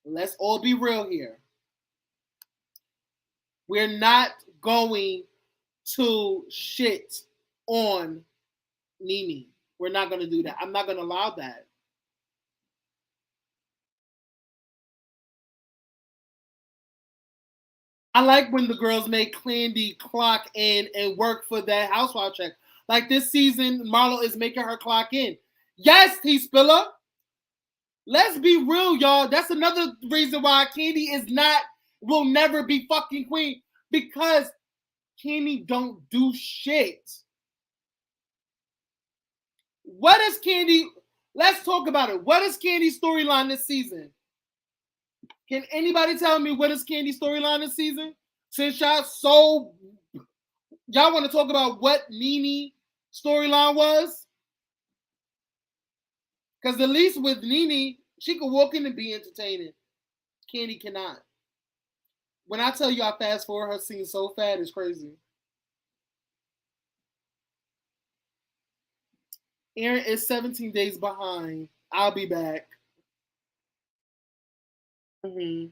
Let's all be real here. We're not going to shit on Nene. We're not going to do that. I'm not going to allow that. I like when the girls make Kandi clock in and work for that housewife check. Like this season, Marlo is making her clock in. Yes, T-Spiller. Let's be real, y'all. That's another reason why Kandi will never be fucking queen. Because Kandi don't do shit. What is Kandi? Let's talk about it. What is Kandi's storyline this season? Can anybody tell me what is Kandi's storyline this season? Since y'all want to talk about what Nene storyline was? Because at least with Nene, she could walk in and be entertaining. Kandi cannot. When I tell you I fast forward her scene so fast, it's crazy. Aaron is 17 days behind. I'll be back. Mm-hmm.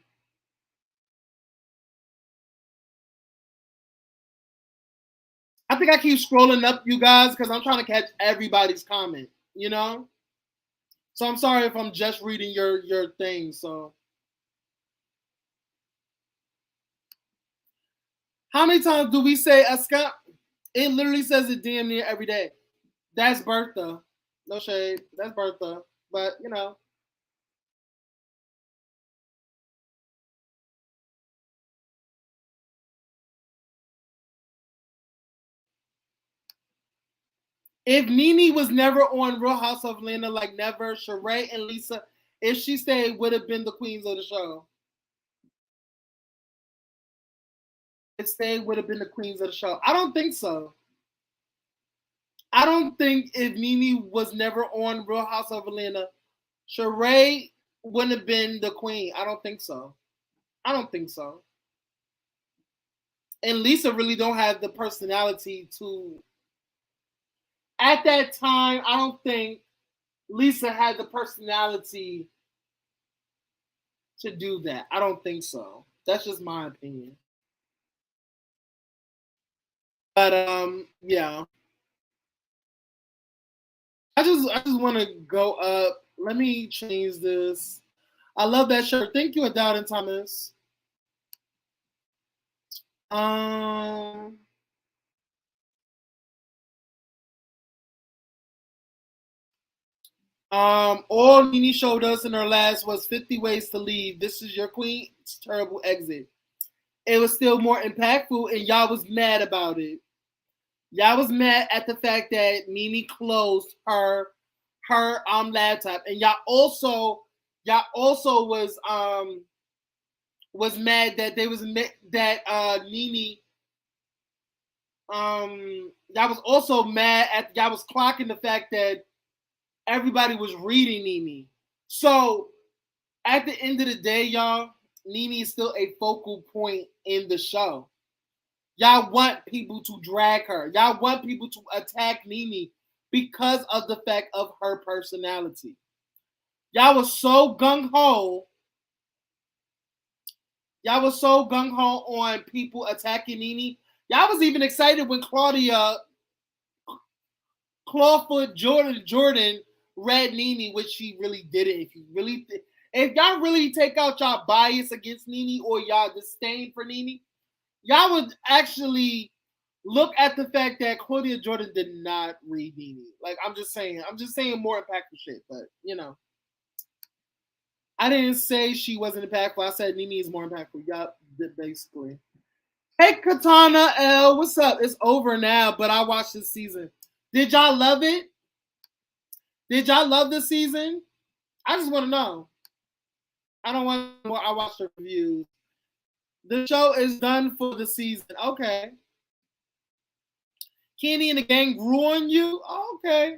I think I keep scrolling up, you guys, because I'm trying to catch everybody's comment, you know? So I'm sorry if I'm just reading your thing, so. How many times do we say Scott? It literally says it damn near every day. That's Bertha. No shade. That's Bertha. But, you know. If Nene was never on Real House of Atlanta, like never, Sheree and Lisa, if she stayed, would have been the queens of the show. If stayed, would have been the queens of the show. I don't think so. I don't think if Nene was never on Real House of Atlanta, Sheree wouldn't have been the queen. I don't think so. I don't think so. And Lisa really don't have the personality to. At that time, I don't think Lisa had the personality to do that. I don't think so. That's just my opinion. But yeah. I just want to go up. Let me change this. I love that shirt. Thank you, Adele and Thomas. All Nene showed us in her last was 50 ways to leave. This is your queen's terrible exit. It was still more impactful, and y'all was mad about it. Y'all was mad at the fact that Nene closed her laptop, and y'all also was mad that they was that Nene y'all was also mad at y'all was clocking the fact that everybody was reading Nene. So at the end of the day, y'all, Nene is still a focal point in the show. Y'all want people to drag her. Y'all want people to attack Nene because of the fact of her personality. Y'all was so gung-ho. Y'all was so gung-ho on people attacking Nene. Y'all was even excited when Clawfoot Jordan read Nene, which she really didn't. If y'all really take out y'all bias against Nene or y'all disdain for Nene, y'all would actually look at the fact that Claudia Jordan did not read Nene. Like, I'm just saying more impactful shit, but you know. I didn't say she wasn't impactful. I said Nene is more impactful. Yup, basically. Hey, Katana L, what's up? It's over now, but I watched this season. Did y'all love it? Did y'all love this season? I just want to know. I don't want more. I watched the reviews. The show is done for the season. Okay. Kandi and the gang grew on you? Oh, okay.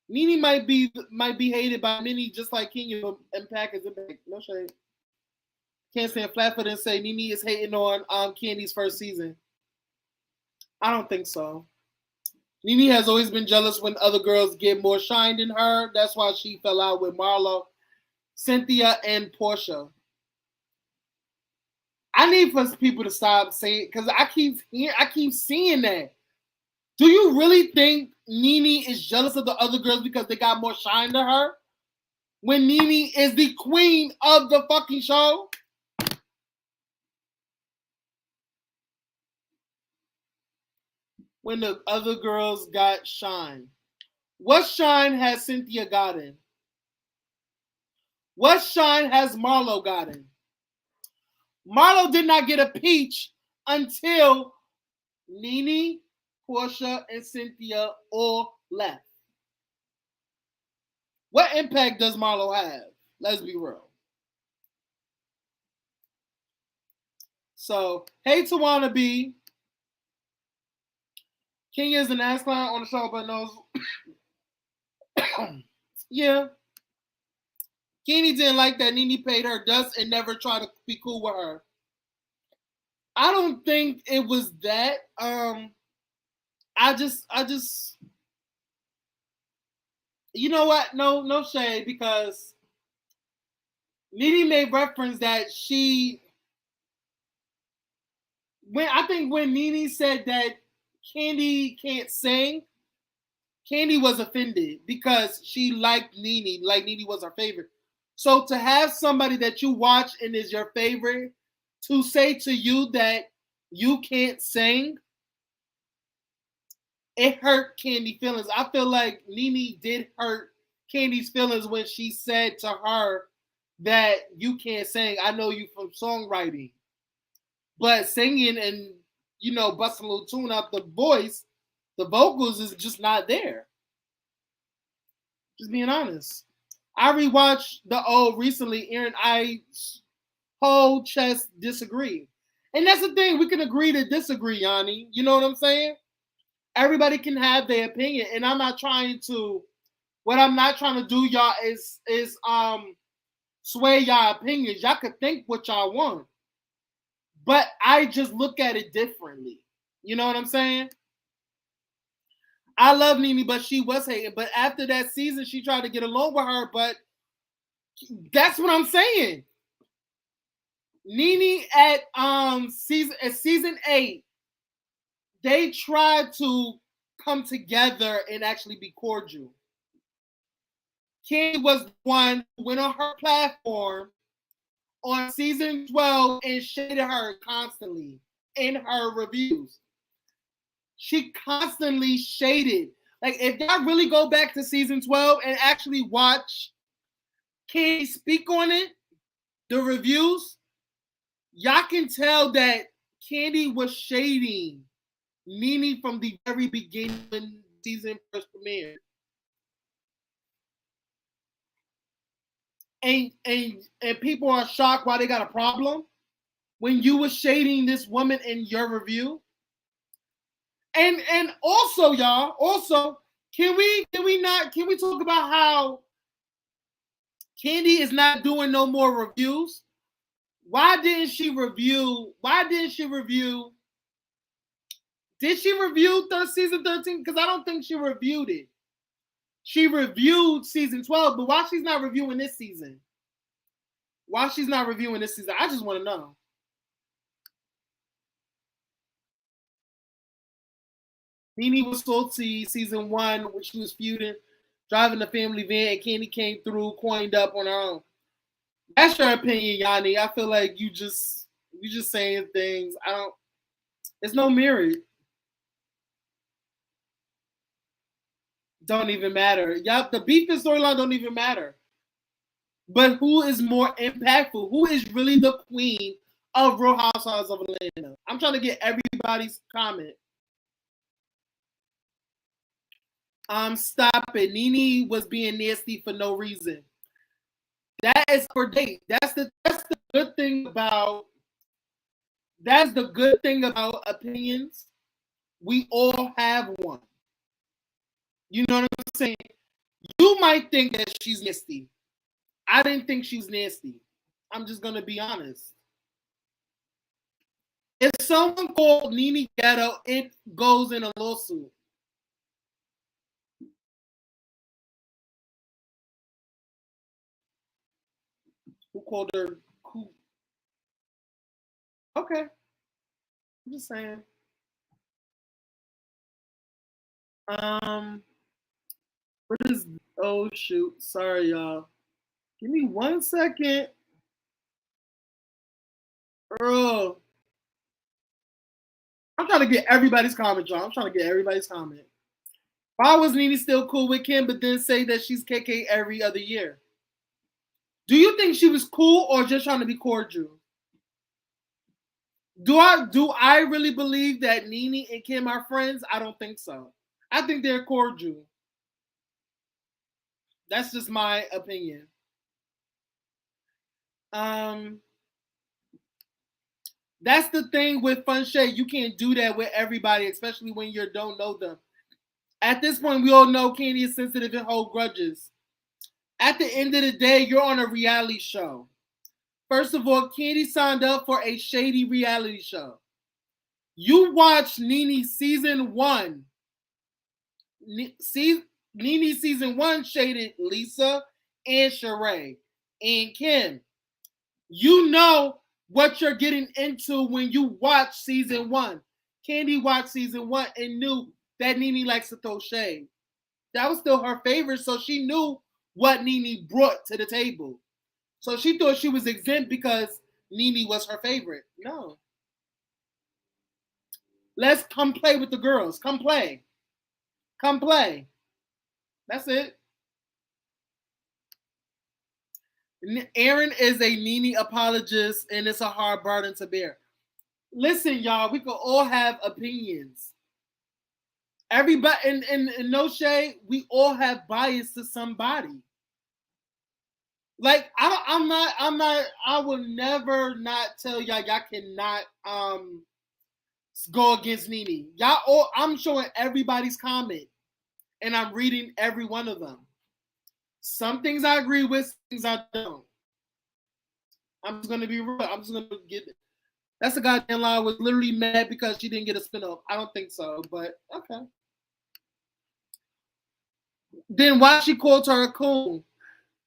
Nene might be hated by many just like Kenya and Packers. No shade. Can't stand flat-foot and say Nene is hating on Kandi's first season. I don't think so. Nene has always been jealous when other girls get more shine than her. That's why she fell out with Marlo, Cynthia, and Portia. I need for people to stop saying, because I keep seeing that. Do you really think Nene is jealous of the other girls because they got more shine to her? When Nene is the queen of the fucking show? When the other girls got shine. What shine has Cynthia gotten? What shine has Marlo gotten? Marlo did not get a peach until Nene, Portia, and Cynthia all left. What impact does Marlo have? Let's be real. So, hey, Tawana B. Kenya is an ass clown on the show, but knows. Yeah. Kenny didn't like that Nene paid her dust and never tried to be cool with her. I don't think it was that. I just, you know what? No shade, because Nene made reference that when Nene said that Kandi can't sing, Kandi was offended because she liked Nene, like Nene was her favorite. So to have somebody that you watch and is your favorite to say to you that you can't sing, it hurt Kandi's feelings. I feel like Nene did hurt Kandi's feelings when she said to her that you can't sing. I know you from songwriting, but singing and busting a little tune out the voice, the vocals is just not there. Just being honest. I rewatched the old recently. Aaron, I whole chest disagree, and that's the thing. We can agree to disagree, Yanni. You know what I'm saying? Everybody can have their opinion, and I'm not trying to. What I'm not trying to do, y'all, is sway y'all opinions. Y'all could think what y'all want, but I just look at it differently. You know what I'm saying? I love Nene, but she was hating. But after that season, she tried to get along with her. But that's what I'm saying. Nene at season 8, they tried to come together and actually be cordial. Kandi was the one who went on her platform on season 12 and shaded her constantly in her reviews. She constantly shaded. Like, if y'all really go back to season 12 and actually watch Kandi speak on it, the reviews, y'all can tell that Kandi was shading Nene from the very beginning when season first premiered. And people are shocked why they got a problem when you were shading this woman in your review. And also, y'all, can we talk about how Kandi is not doing no more reviews? Why didn't she review? Did she review season 13? Because I don't think she reviewed it. She reviewed season 12, but why she's not reviewing this season? I just want to know. Nene was salty season 1 when she was feuding, driving the family van, and Kandi came through, coined up on her own. That's your opinion, Yanni. I feel like you just saying things. It's no merit. Don't even matter. Yup, the beef and storyline don't even matter. But who is more impactful? Who is really the queen of Real Housewives of Atlanta? I'm trying to get everybody's comment. Stop it. Nene was being nasty for no reason. That is for date. That's the good thing about. That's the good thing about opinions. We all have one. You know what I'm saying? You might think that she's nasty. I didn't think she was nasty. I'm just gonna be honest. If someone called Nene ghetto, it goes in a lawsuit. Who called her? Who? Okay, I'm just saying. What is? Oh shoot! Sorry, y'all. Give me 1 second. Earl. I'm trying to get everybody's comment, y'all. Why was Nene still cool with Kim, but then say that she's KK every other year? Do you think she was cool or just trying to be cordial? Do I really believe that Nene and Kim are friends? I don't think so. I think they're cordial. That's just my opinion. That's the thing with Fun Shade. You can't do that with everybody, especially when you don't know them. At this point, we all know Kandi is sensitive and hold grudges. At the end of the day, you're on a reality show. First of all, Kandi signed up for a shady reality show. You watch Nene season 1. Nene season 1 shaded Lisa and Sheree and Kim. You know what you're getting into when you watch season 1. Kandi watched season 1 and knew that Nene likes to throw shade. That was still her favorite, so she knew what Nene brought to the table. So she thought she was exempt because Nene was her favorite. No. Let's come play with the girls. Come play. Come play. That's it. Aaron is a Nene apologist, and it's a hard burden to bear. Listen, y'all, we could all have opinions. Everybody, and no shade, we all have bias to somebody. Like I will never not tell y'all cannot go against Nene. Y'all all, I'm showing everybody's comment, and I'm reading every one of them. Some things I agree with, some things I don't. I'm just gonna be real. I'm just gonna get it. That's a goddamn lie. I was literally mad because she didn't get a spinoff. I don't think so, but okay. Then why she called her a coon?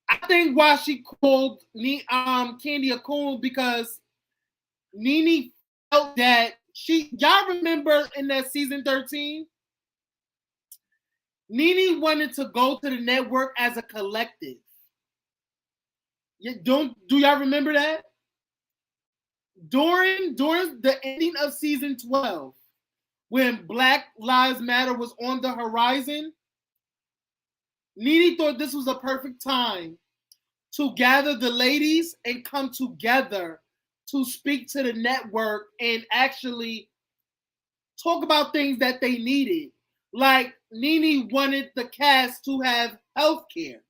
I think why she called Kandi a coon because Nene felt that y'all remember in that season 13? Nene wanted to go to the network as a collective. Do y'all remember that? During the ending of season 12, when Black Lives Matter was on the horizon, Nene thought this was a perfect time to gather the ladies and come together to speak to the network and actually talk about things that they needed. Like Nene wanted the cast to have health care.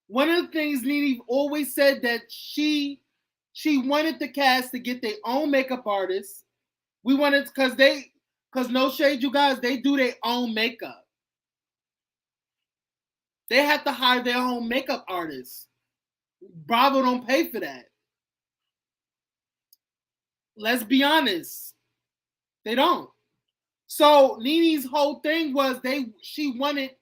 One of the things Nene always said that she wanted the cast to get their own makeup artists. We wanted because no shade, you guys, they do their own makeup. They have to hire their own makeup artists. Bravo don't pay for that. Let's be honest. They don't. So Nene's whole thing was she wanted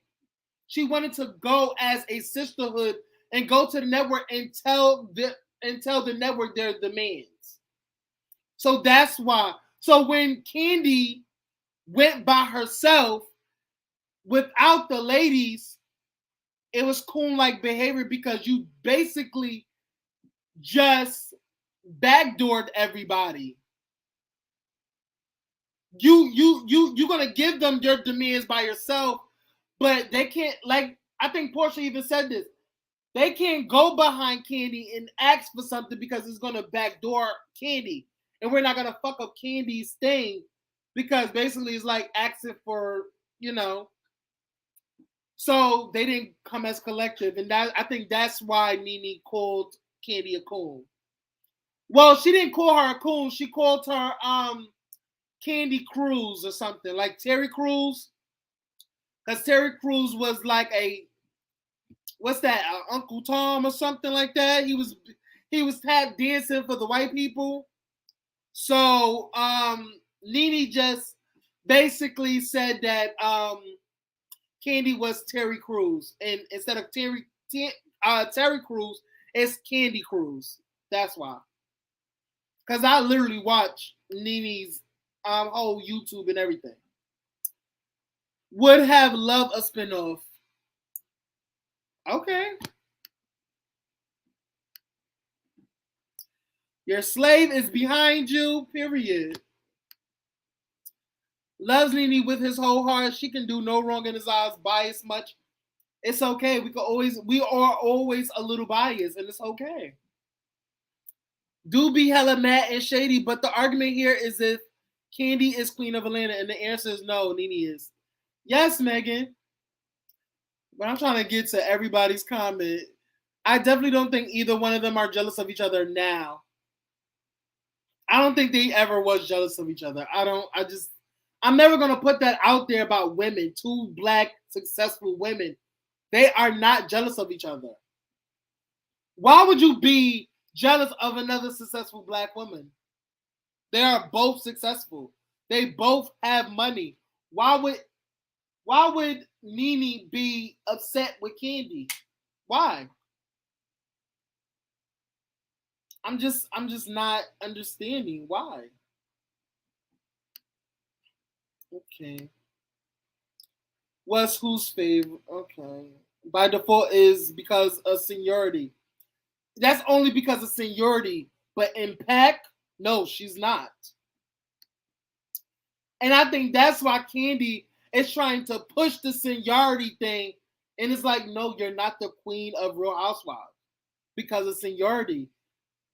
to go as a sisterhood and go to the network and tell the network their demands. So that's why. So when Kandi went by herself without the ladies, it was coon-like behavior because you basically just backdoored everybody. You're gonna give them their demands by yourself, but they can't. Like I think Portia even said this. They can't go behind Kandi and ask for something because it's gonna backdoor Kandi, and we're not gonna fuck up Kandi's thing because basically it's like asking for So they didn't come as collective, and I think that's why Nene called Kandi a coon. Well, she didn't call her a coon. She called her Kandi Cruz or something, like Terry Crews, because Terry Crews was like what's that, Uncle Tom or something like that. He was tap dancing for the white people. So Nene just basically said that Kandi was Terry Crews, and instead of Terry Crews, it's Kandi Cruz. That's why. Because I literally watch Nene's whole YouTube and everything. Would have loved a spinoff. Okay. Your slave is behind you, period. Loves Nene with his whole heart. She can do no wrong in his eyes. Biased much. It's okay. We are always a little biased, and it's okay. Do be hella mad and shady, but the argument here is if Kandi is Queen of Atlanta, and the answer is no, Nene is. Yes, Megan. But I'm trying to get to everybody's comment. I definitely don't think either one of them are jealous of each other now. I don't think they ever was jealous of each other. I'm never going to put that out there about women. Two black, successful women. They are not jealous of each other. Why would you be jealous of another successful black woman? They are both successful. They both have money. Why would Nene be upset with Kandi? Why? I'm just not understanding why. Okay. What's whose favorite? Okay. By default is because of seniority. That's only because of seniority. But impact, no, she's not. And I think that's why Kandi is trying to push the seniority thing. And it's like, no, you're not the queen of Real Housewives because of seniority.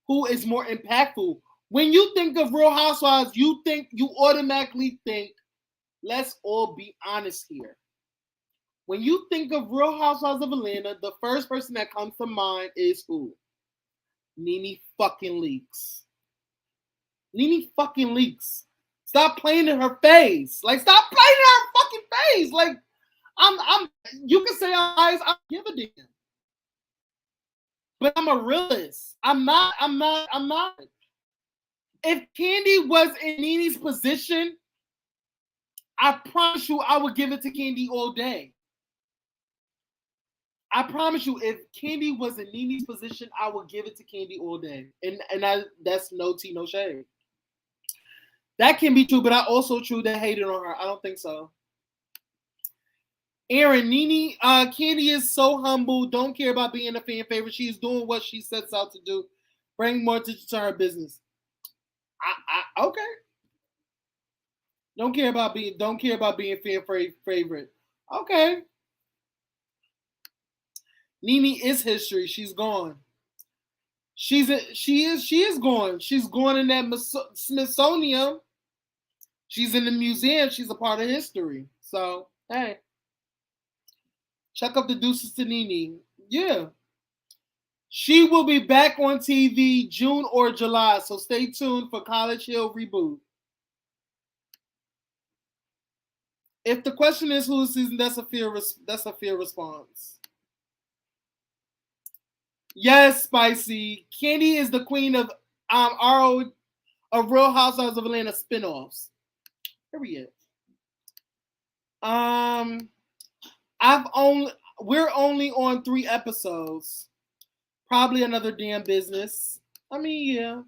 Who is more impactful? When you think of Real Housewives, you automatically think, let's all be honest here. When you think of Real Housewives of Atlanta, the first person that comes to mind is who? Nene fucking Leakes. Nene fucking Leakes. Stop playing in her face. Like, stop playing in her fucking face. Like, you can say I'm biased, I don't give a damn. But I'm a realist. I'm not. If Kandi was in Nene's position, I promise you I would give it to Kandi all day. I promise you, if Kandi was in Nene's position, I would give it to Kandi all day. And that's no tea, no shade. That can be true, but I also true that hated on her. I don't think so. Aaron, Nene, Kandi is so humble, don't care about being a fan favorite. She's doing what she sets out to do. Bring more attention to her business. Okay. Don't care about being fan favorite. Okay. Nene is history. She's gone. She is gone. She's gone in that Smithsonian. She's in the museum. She's a part of history. So, hey. Check up the deuces to Nene. Yeah. She will be back on TV June or July. So stay tuned for College Hill reboot. If the question is who's season, that's a fair response. Yes, Spicy. Kandi is the queen of Real Housewives of Atlanta spinoffs. Period. We're only on 3 episodes. Probably another damn business. I mean, yeah.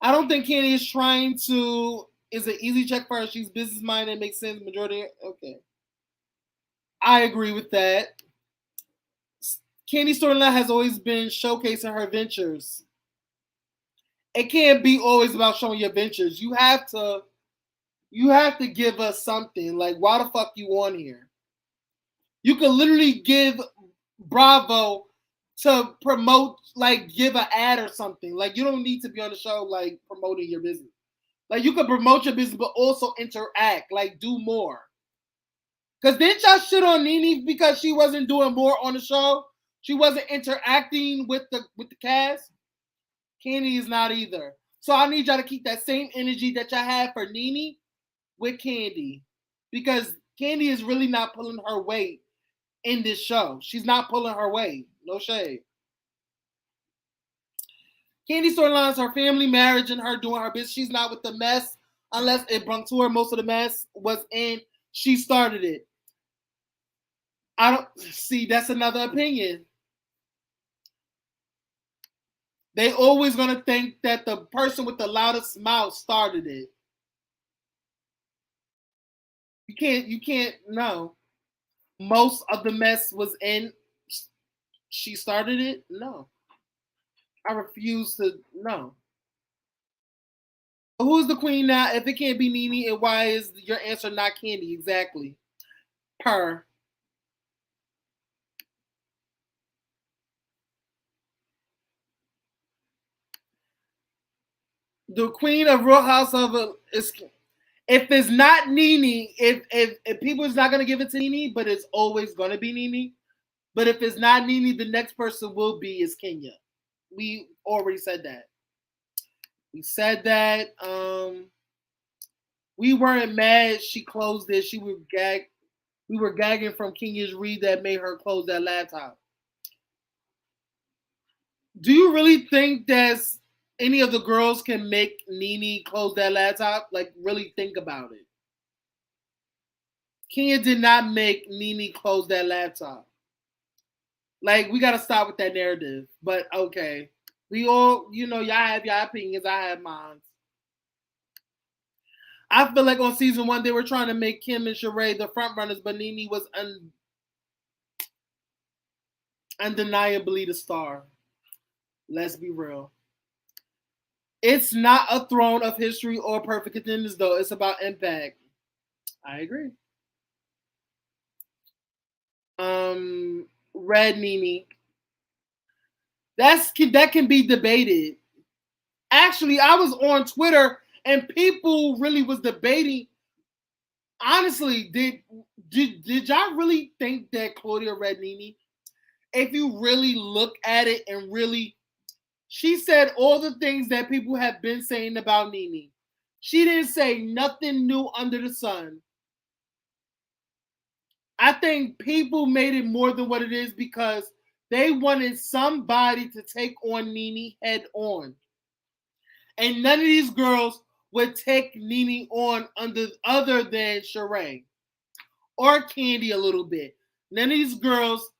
I don't think Kandi is trying to. Is an easy check for her. She's business minded. Makes sense. Majority. Okay. I agree with that. Kandi's storyline has always been showcasing her ventures. It can't be always about showing your ventures. You have to give us something. Like, why the fuck you on here? You could literally give Bravo to promote, like, give an ad or something. Like, you don't need to be on the show, like, promoting your business. Like, you could promote your business, but also interact. Like, do more. Because didn't y'all shit on Nene because she wasn't doing more on the show? She wasn't interacting with the cast? Kandi is not either. So I need y'all to keep that same energy that y'all had for Nene with Kandi. Because Kandi is really not pulling her weight in this show. She's not pulling her weight. No shade. Kandi's storyline is her family, marriage, and her doing her business. She's not with the mess unless it brought to her. Most of the mess was in. She started it. I don't see. That's another opinion. They always gonna think that the person with the loudest mouth started it. You can't. No. Most of the mess was in. She started it. No. I refuse to. No. Who's the queen now? If it can't be Nene, and why is your answer not Kandi? Exactly. Per. The queen of Real House of is. If it's not Nene, if people is not gonna give it to Nene, but it's always gonna be Nene. But if it's not Nene, the next person will be is Kenya. We already said that. We said that. We weren't mad. She closed it. We were gagging from Kenya's read that made her close that laptop. Do you really think that any of the girls can make Nene close that laptop? Like, really think about it. Kenya did not make Nene close that laptop. Like, we gotta stop with that narrative. But okay. We all, y'all have your opinions. I have mine. I feel like on season 1 they were trying to make Kim and Sheree the front runners, but Nene was undeniably the star. Let's be real. It's not a throne of history or perfect contenders, though. It's about impact. I agree. Red Nene. That can be debated. Actually, I was on Twitter and people really was debating. Honestly, did y'all really think that Claudia Red Nene? If you really look at it and really, she said all the things that people have been saying about Nene. She didn't say nothing new under the sun. I think people made it more than what it is because they wanted somebody to take on Nene head on. And none of these girls would take Nene on other than Sheree or Kandi a little bit. None of these girls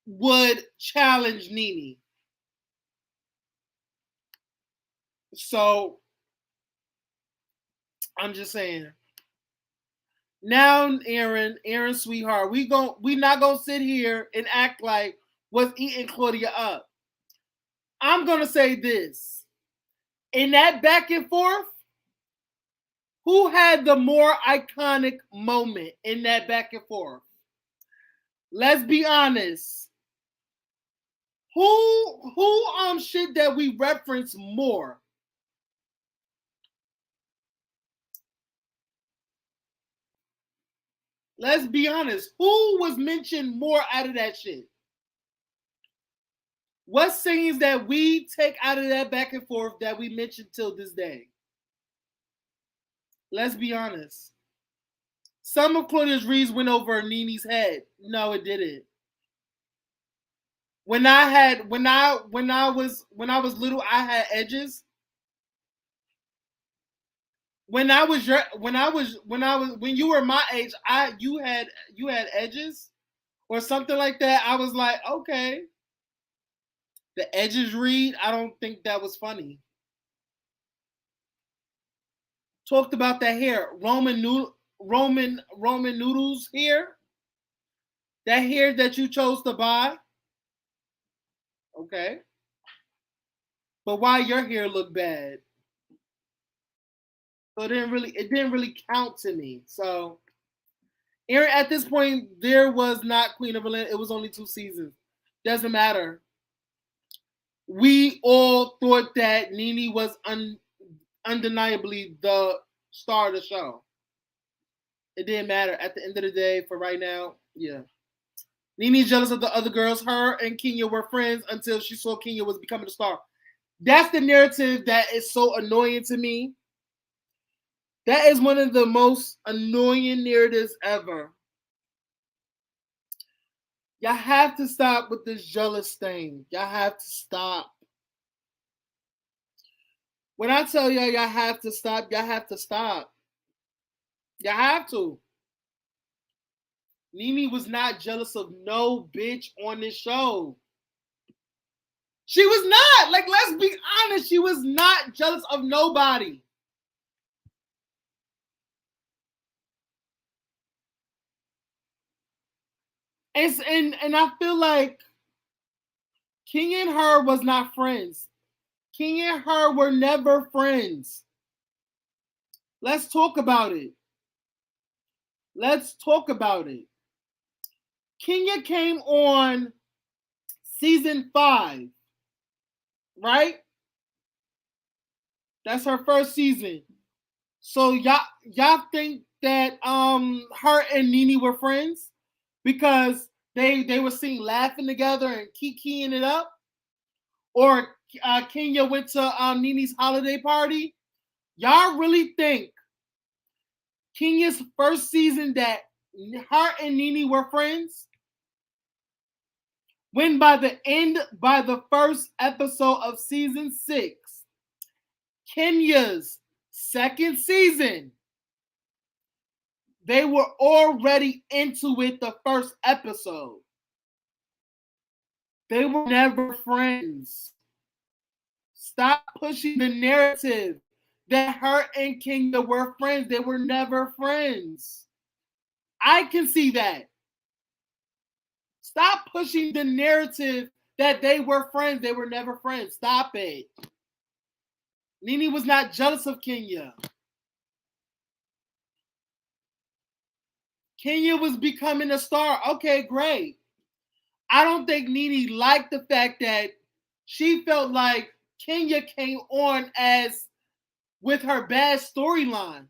would challenge Nene. So I'm just saying. Now, Aaron, sweetheart, we not gonna sit here and act like what's eating Claudia up. I'm gonna say this. In that back and forth, who had the more iconic moment in that back and forth? Let's be honest. Who shit that we reference more? Let's be honest. Who was mentioned more out of that shit? What scenes that we take out of that back and forth that we mentioned till this day? Let's be honest. Some of Claudia's reads went over Nene's head. No, it didn't. When I was little, I had edges. When you were my age, you had edges or something like that. I was like, okay. The edges read, I don't think that was funny. Talked about that hair, Roman noodles hair. That hair that you chose to buy. Okay. But why your hair looked bad? So it didn't really count to me. So Aaron, at this point, there was not Queen of Berlin. It was only 2 seasons. Doesn't matter. We all thought that Nene was undeniably the star of the show. It didn't matter. At the end of the day, for right now, yeah. Nene's jealous of the other girls. Her and Kenya were friends until she saw Kenya was becoming a star. That's the narrative that is so annoying to me. That is one of the most annoying narratives ever. Y'all have to stop with this jealous thing. Y'all have to stop. When I tell y'all have to stop, y'all have to stop. Y'all have to. Nene was not jealous of no bitch on this show. She was not. Like, let's be honest. She was not jealous of nobody. And I feel like Kenya and her was not friends. Kenya and her were never friends. Let's talk about it. Let's talk about it. Kenya came on season 5, right? That's her first season. So y'all think that her and Nene were friends because they were seen laughing together and kikiing it up? Or Kenya went to Nene's holiday party. Y'all really think Kenya's first season that her and Nene were friends? When by the first episode of season 6, Kenya's second season, they were already into it the first episode. They were never friends. Stop pushing the narrative that her and Kenya were friends. They were never friends. I can see that. Stop pushing the narrative that they were friends. They were never friends. Stop it. Nene was not jealous of Kenya. Kenya was becoming a star. Okay, great. I don't think Nene liked the fact that she felt like Kenya came on as with her bad storyline.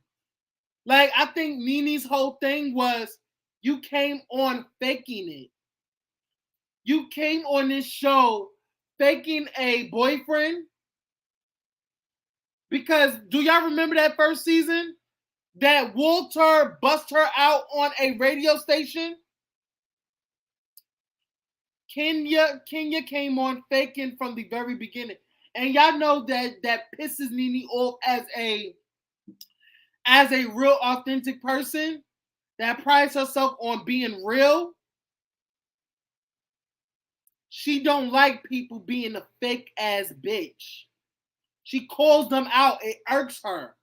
Like, I think Nene's whole thing was you came on faking it. You came on this show faking a boyfriend. Because do y'all remember that first season? That Walter bust her out on a radio station? Kenya came on faking from the very beginning. And y'all know that pisses Nene off as a real authentic person that prides herself on being real. She don't like people being a fake ass bitch. She calls them out. It irks her.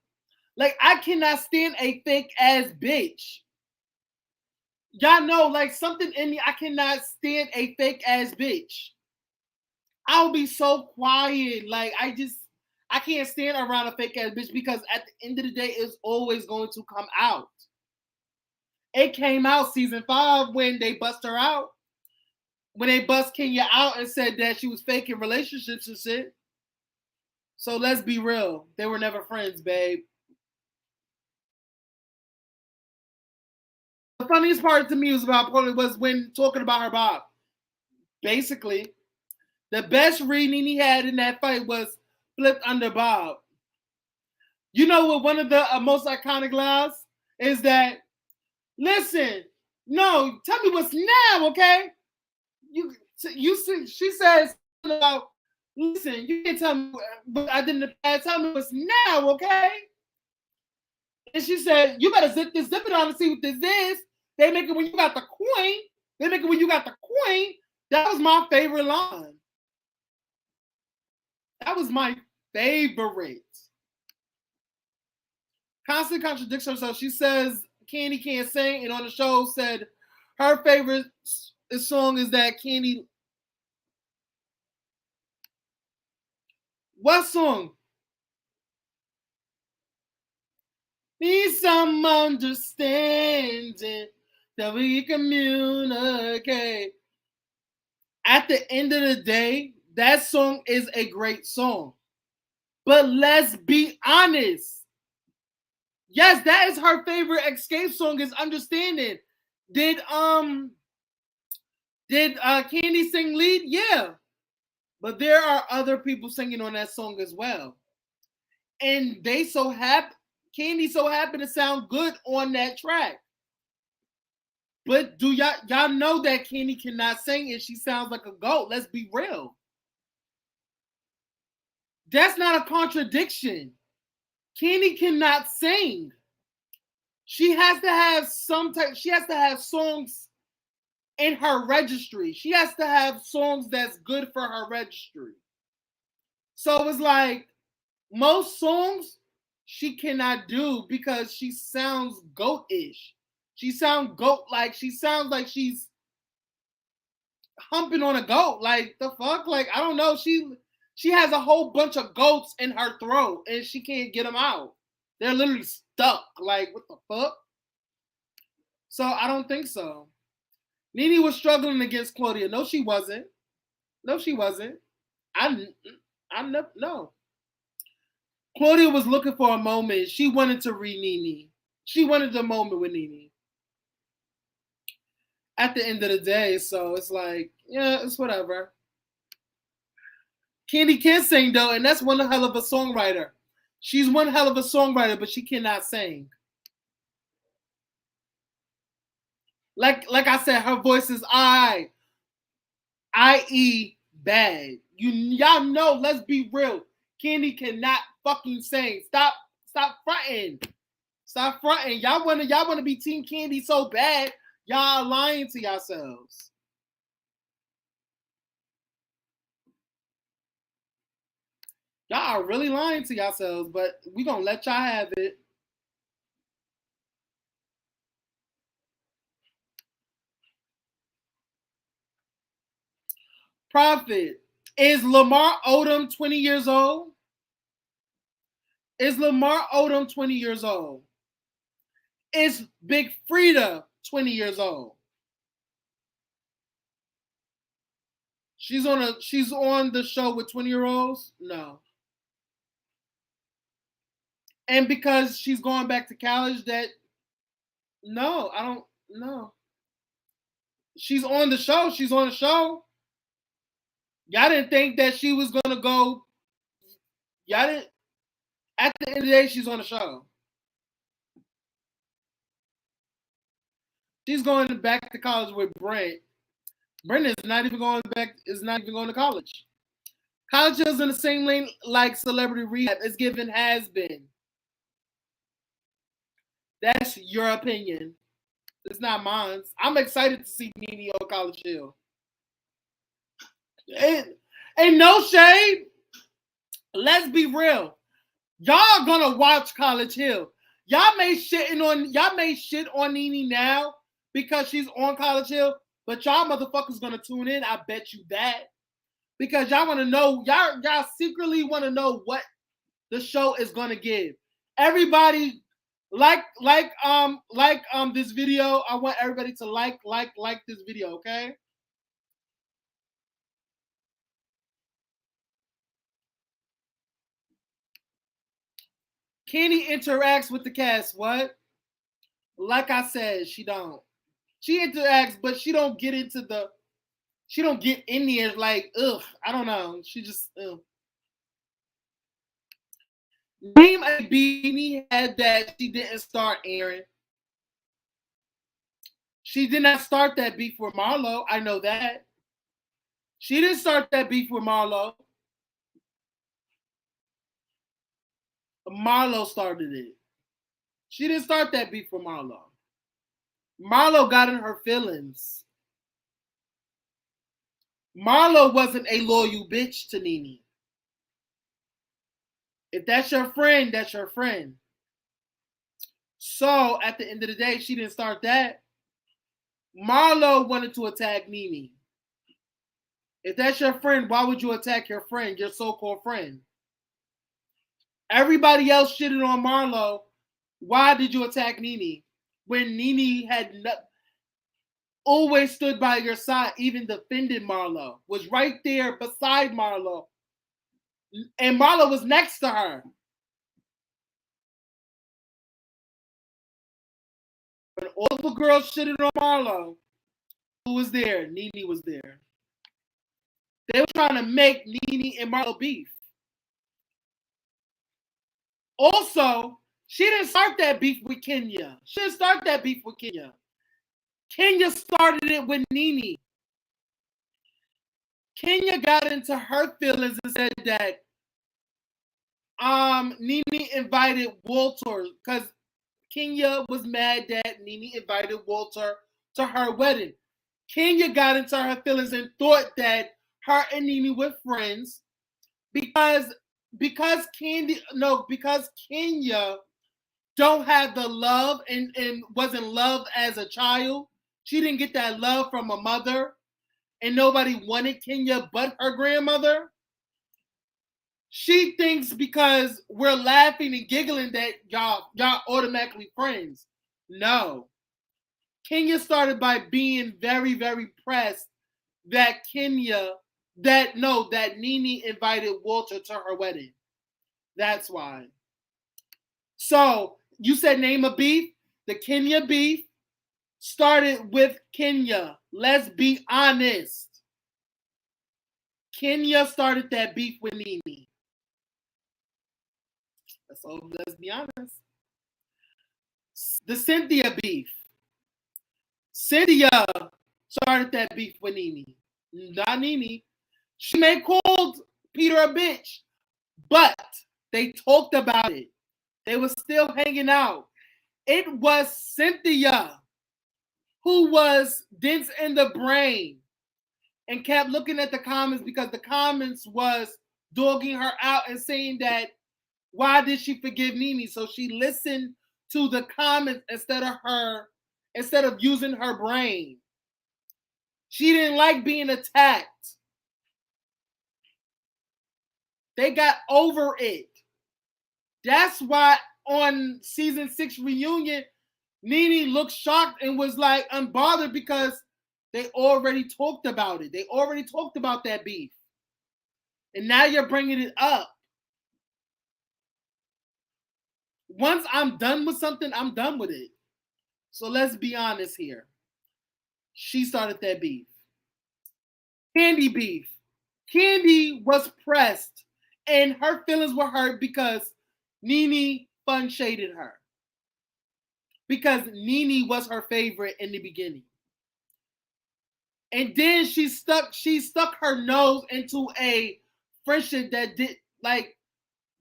Like, I cannot stand a fake ass bitch. Y'all know, like, something in me, I cannot stand a fake ass bitch. I'll be so quiet. Like, I can't stand around a fake ass bitch because at the end of the day, it's always going to come out. It came out season 5 when they bust her out. When they bust Kenya out and said that she was faking relationships and shit. So let's be real. They were never friends, babe. The funniest part to me was when talking about her Bob. Basically, the best read Nene had in that fight was flipped under Bob. You know what one of the most iconic lines is that, listen, no, tell me what's now, okay? She says about, listen, you can't tell me what I did in the past, tell me what's now, okay? And she said, you better zip it on and see what this is. They make it when you got the coin. They make it when you got the coin. That was my favorite line. That was my favorite. Constantly contradicts herself. She says Kandi can't sing, and on the show said her favorite song is that Kandi. What song? Need some understanding that we communicate. At the end of the day, that song is a great song. But let's be honest. Yes, that is her favorite escape song is Understanding. Did Kandi sing lead? Yeah. But there are other people singing on that song as well. And Kandi so happened to sound good on that track. But do y'all know that Kandi cannot sing and she sounds like a goat? Let's be real. That's not a contradiction. Kandi cannot sing. She has to have songs in her registry. She has to have songs that's good for her registry. So it's like most songs she cannot do because she sounds goat-ish. She sounds like she's humping on a goat. Like, the fuck? Like, I don't know. She has a whole bunch of goats in her throat and she can't get them out. They're literally stuck. Like, what the fuck? So I don't think so. Nene was struggling against Claudia. No, she wasn't. No. Claudia was looking for a moment. She wanted to read Nene. She wanted the moment with Nene. At the end of the day, so it's like, yeah, it's whatever. Kandi can sing though, and that's one hell of a songwriter. She's one hell of a songwriter, but she cannot sing. Like I said, her voice is I.E. bad. Y'all know, let's be real. Kandi cannot fucking sing. Stop fronting. Stop fronting. Y'all wanna be Team Kandi so bad. Y'all are lying to yourselves. Y'all are really lying to yourselves, but we gonna let y'all have it. Prophet, is Lamar Odom 20 years old? Is Lamar Odom 20 years old? Is Big Frida 20 years old? She's on the show with 20-year-olds? No. And because she's going back to college, no, I don't know. She's on the show. She's on the show. Y'all didn't think that she was gonna go. Y'all didn't. At the end of the day, she's on the show. She's going back to college with Brent. Brent is not even going back. Is not even going to college. College is in the same lane like Celebrity Rehab. It's given has been. That's your opinion. It's not mine. I'm excited to see Nene on College Hill. Ain't no shade. Let's be real. Y'all gonna watch College Hill. Y'all may shit on Nene now because she's on College Hill, but y'all motherfuckers gonna tune in. I bet you that. Because y'all wanna know, y'all secretly wanna know what the show is gonna give. Everybody like this video. I want everybody to like this video, okay? Kandi interacts with the cast. What? Like I said, she don't. She interacts, but she don't get into the. She don't get in there like, ugh. I don't know. She just. Ugh. Name a beanie head that she didn't start, Aaron. She did not start that beef with Marlo. I know that. She didn't start that beef with Marlo. Marlo started it. She didn't start that beef with Marlo. Marlo got in her feelings. Marlo wasn't a loyal bitch to Nene. If that's your friend, that's your friend. So at the end of the day, she didn't start that. Marlo wanted to attack Nene. If that's your friend, why would you attack your friend, your so-called friend? Everybody else shitted on Marlo. Why did you attack Nene? When Nene had always stood by your side, even defended Marlo, was right there beside Marlo. And Marlo was next to her. When all the girls shitted on Marlo, who was there? Nene was there. They were trying to make Nene and Marlo beef. Also, she didn't start that beef with Kenya. She didn't start that beef with Kenya. Kenya started it with Nene. Kenya got into her feelings and said that Nene invited Walter because Kenya was mad that Nene invited Walter to her wedding. Kenya got into her feelings and thought that her and Nene were friends because Kenya don't have the love and wasn't loved as a child. She didn't get that love from a mother, and nobody wanted Kenya but her grandmother. She thinks because we're laughing and giggling that y'all automatically friends. No. Kenya started by being very, very pressed that Nene invited Walter to her wedding. That's why. So you said name a beef. The Kenya beef started with Kenya. Let's be honest. Kenya started that beef with Nene. So let's be honest. The Cynthia beef. Cynthia started that beef with Nene. Not Nene. She may called Peter a bitch, but they talked about it. They were still hanging out. It was Cynthia who was dense in the brain and kept looking at the comments because the comments was dogging her out and saying that why did she forgive Nene? So she listened to the comments instead of using her brain. She didn't like being attacked. They got over it. That's why on season 6 reunion, Nene looked shocked and was like unbothered because they already talked about it. They already talked about that beef. And now you're bringing it up. Once I'm done with something, I'm done with it. So let's be honest here. She started that beef. Kandi beef. Kandi was pressed and her feelings were hurt because Nene fun shaded her. Because Nene was her favorite in the beginning. And then she stuck her nose into a friendship that did, like,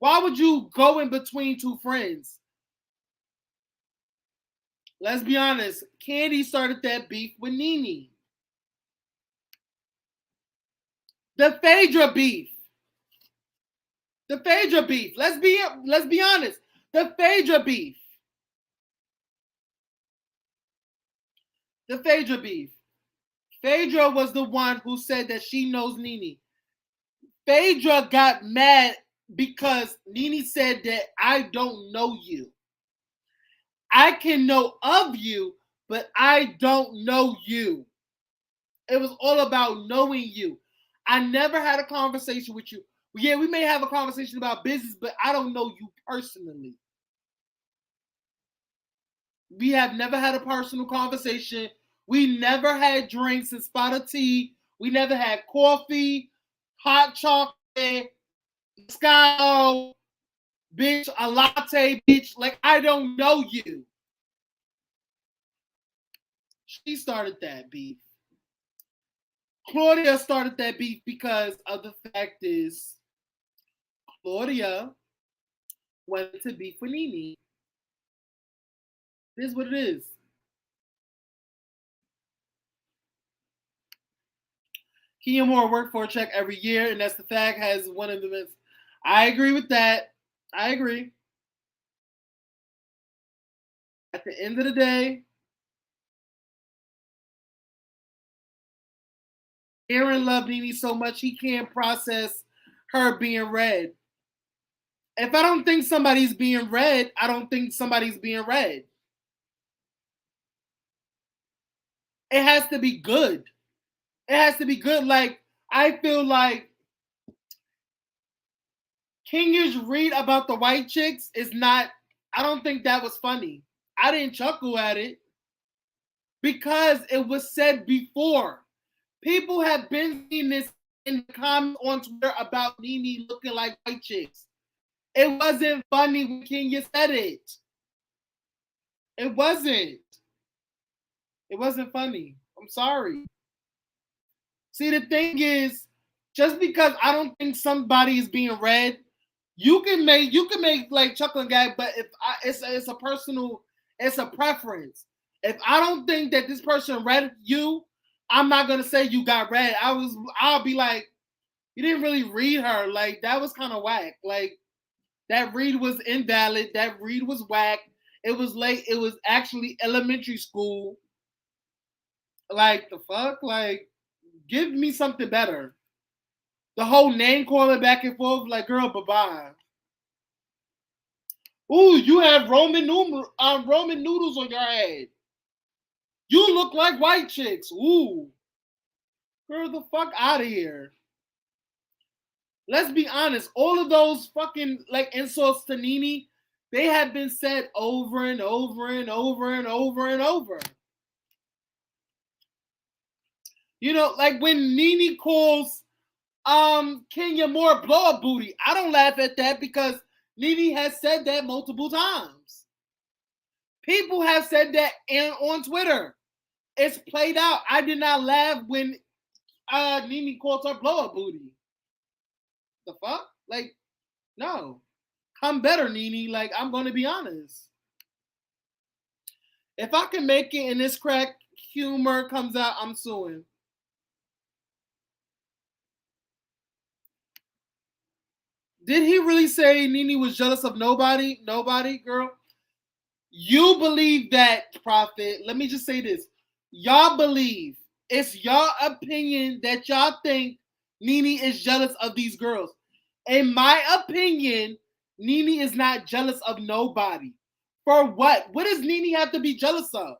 why would you go in between two friends? Let's be honest. Kandi started that beef with Nene. The Phaedra beef. The Phaedra beef. Let's be honest. The Phaedra beef. The Phaedra beef. Phaedra was the one who said that she knows Nene. Phaedra got mad because Nene said that I don't know you. I can know of you, but I don't know you. It was all about knowing you. I never had a conversation with you. Yeah, we may have a conversation about business, but I don't know you personally. We have never had a personal conversation. We never had drinks and spot of tea. We never had coffee, hot chocolate, Moscato, bitch, a latte, bitch. Like, I don't know you. She started that beef. Claudia started that beef because of the fact is Claudia wanted to beef with Nene. This is what it is. Kenya Moore worked for a check every year, and that's the fact, has one of the best. I agree with that. I agree. At the end of the day, Aaron loved Nene so much he can't process her being read. If I don't think somebody's being read, I don't think somebody's being read. It has to be good. It has to be good. Like, I feel like Kenya's read about the white chicks is not, I don't think that was funny. I didn't chuckle at it because it was said before. People have been seeing this in the comments on Twitter about Nene looking like white chicks. It wasn't funny when Kenya said it. It wasn't. It wasn't funny. I'm sorry. See, the thing is, just because I don't think somebody is being read, you can make like chuckle and gag, but if it's a personal, it's a preference. If I don't think that this person read you, I'm not gonna say you got read. I'll be like, you didn't really read her. Like, that was kind of whack. Like, that read was invalid. That read was whack. It was late. It was actually elementary school. Like, the fuck? Like, give me something better. The whole name calling back and forth, like, girl, bye-bye. Ooh, you have Roman noodles on your head. You look like white chicks. Ooh. Girl, the fuck out of here. Let's be honest. All of those fucking, like, insults to Nene, they have been said over and over and over and over and over. You know, like when Nene calls Kenya Moore blow up booty. I don't laugh at that because Nene has said that multiple times. People have said that on Twitter. It's played out. I did not laugh when Nene called her blow up booty. The fuck? Like, no. Come better, Nene. Like, I'm going to be honest. If I can make it and this crack humor comes out, I'm suing. Did he really say Nene was jealous of nobody? Nobody, girl? You believe that, Prophet. Let me just say this. Y'all believe. It's your opinion that y'all think Nene is jealous of these girls. In my opinion, Nene is not jealous of nobody. For what? What does Nene have to be jealous of?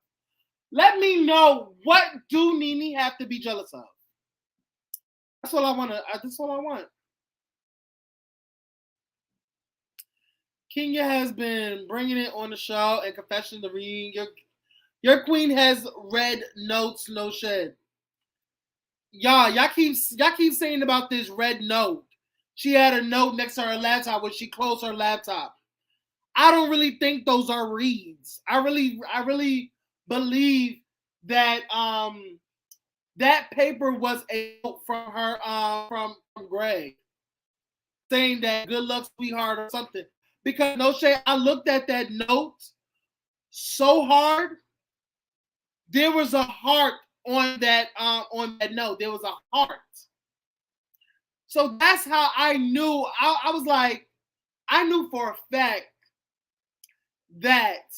Let me know, what do Nene have to be jealous of? That's all I want. That's all I want. Kenya has been bringing it on the show and confession to reading. Your queen has read notes, no shed. Y'all keep saying about this red note. She had a note next to her laptop when she closed her laptop. I don't really think those are reads. I really believe that that paper was a note from her from Greg saying that good luck, sweetheart, or something. Because no shade, I looked at that note so hard. There was a heart on that note. There was a heart. So that's how I knew. I was like, I knew for a fact that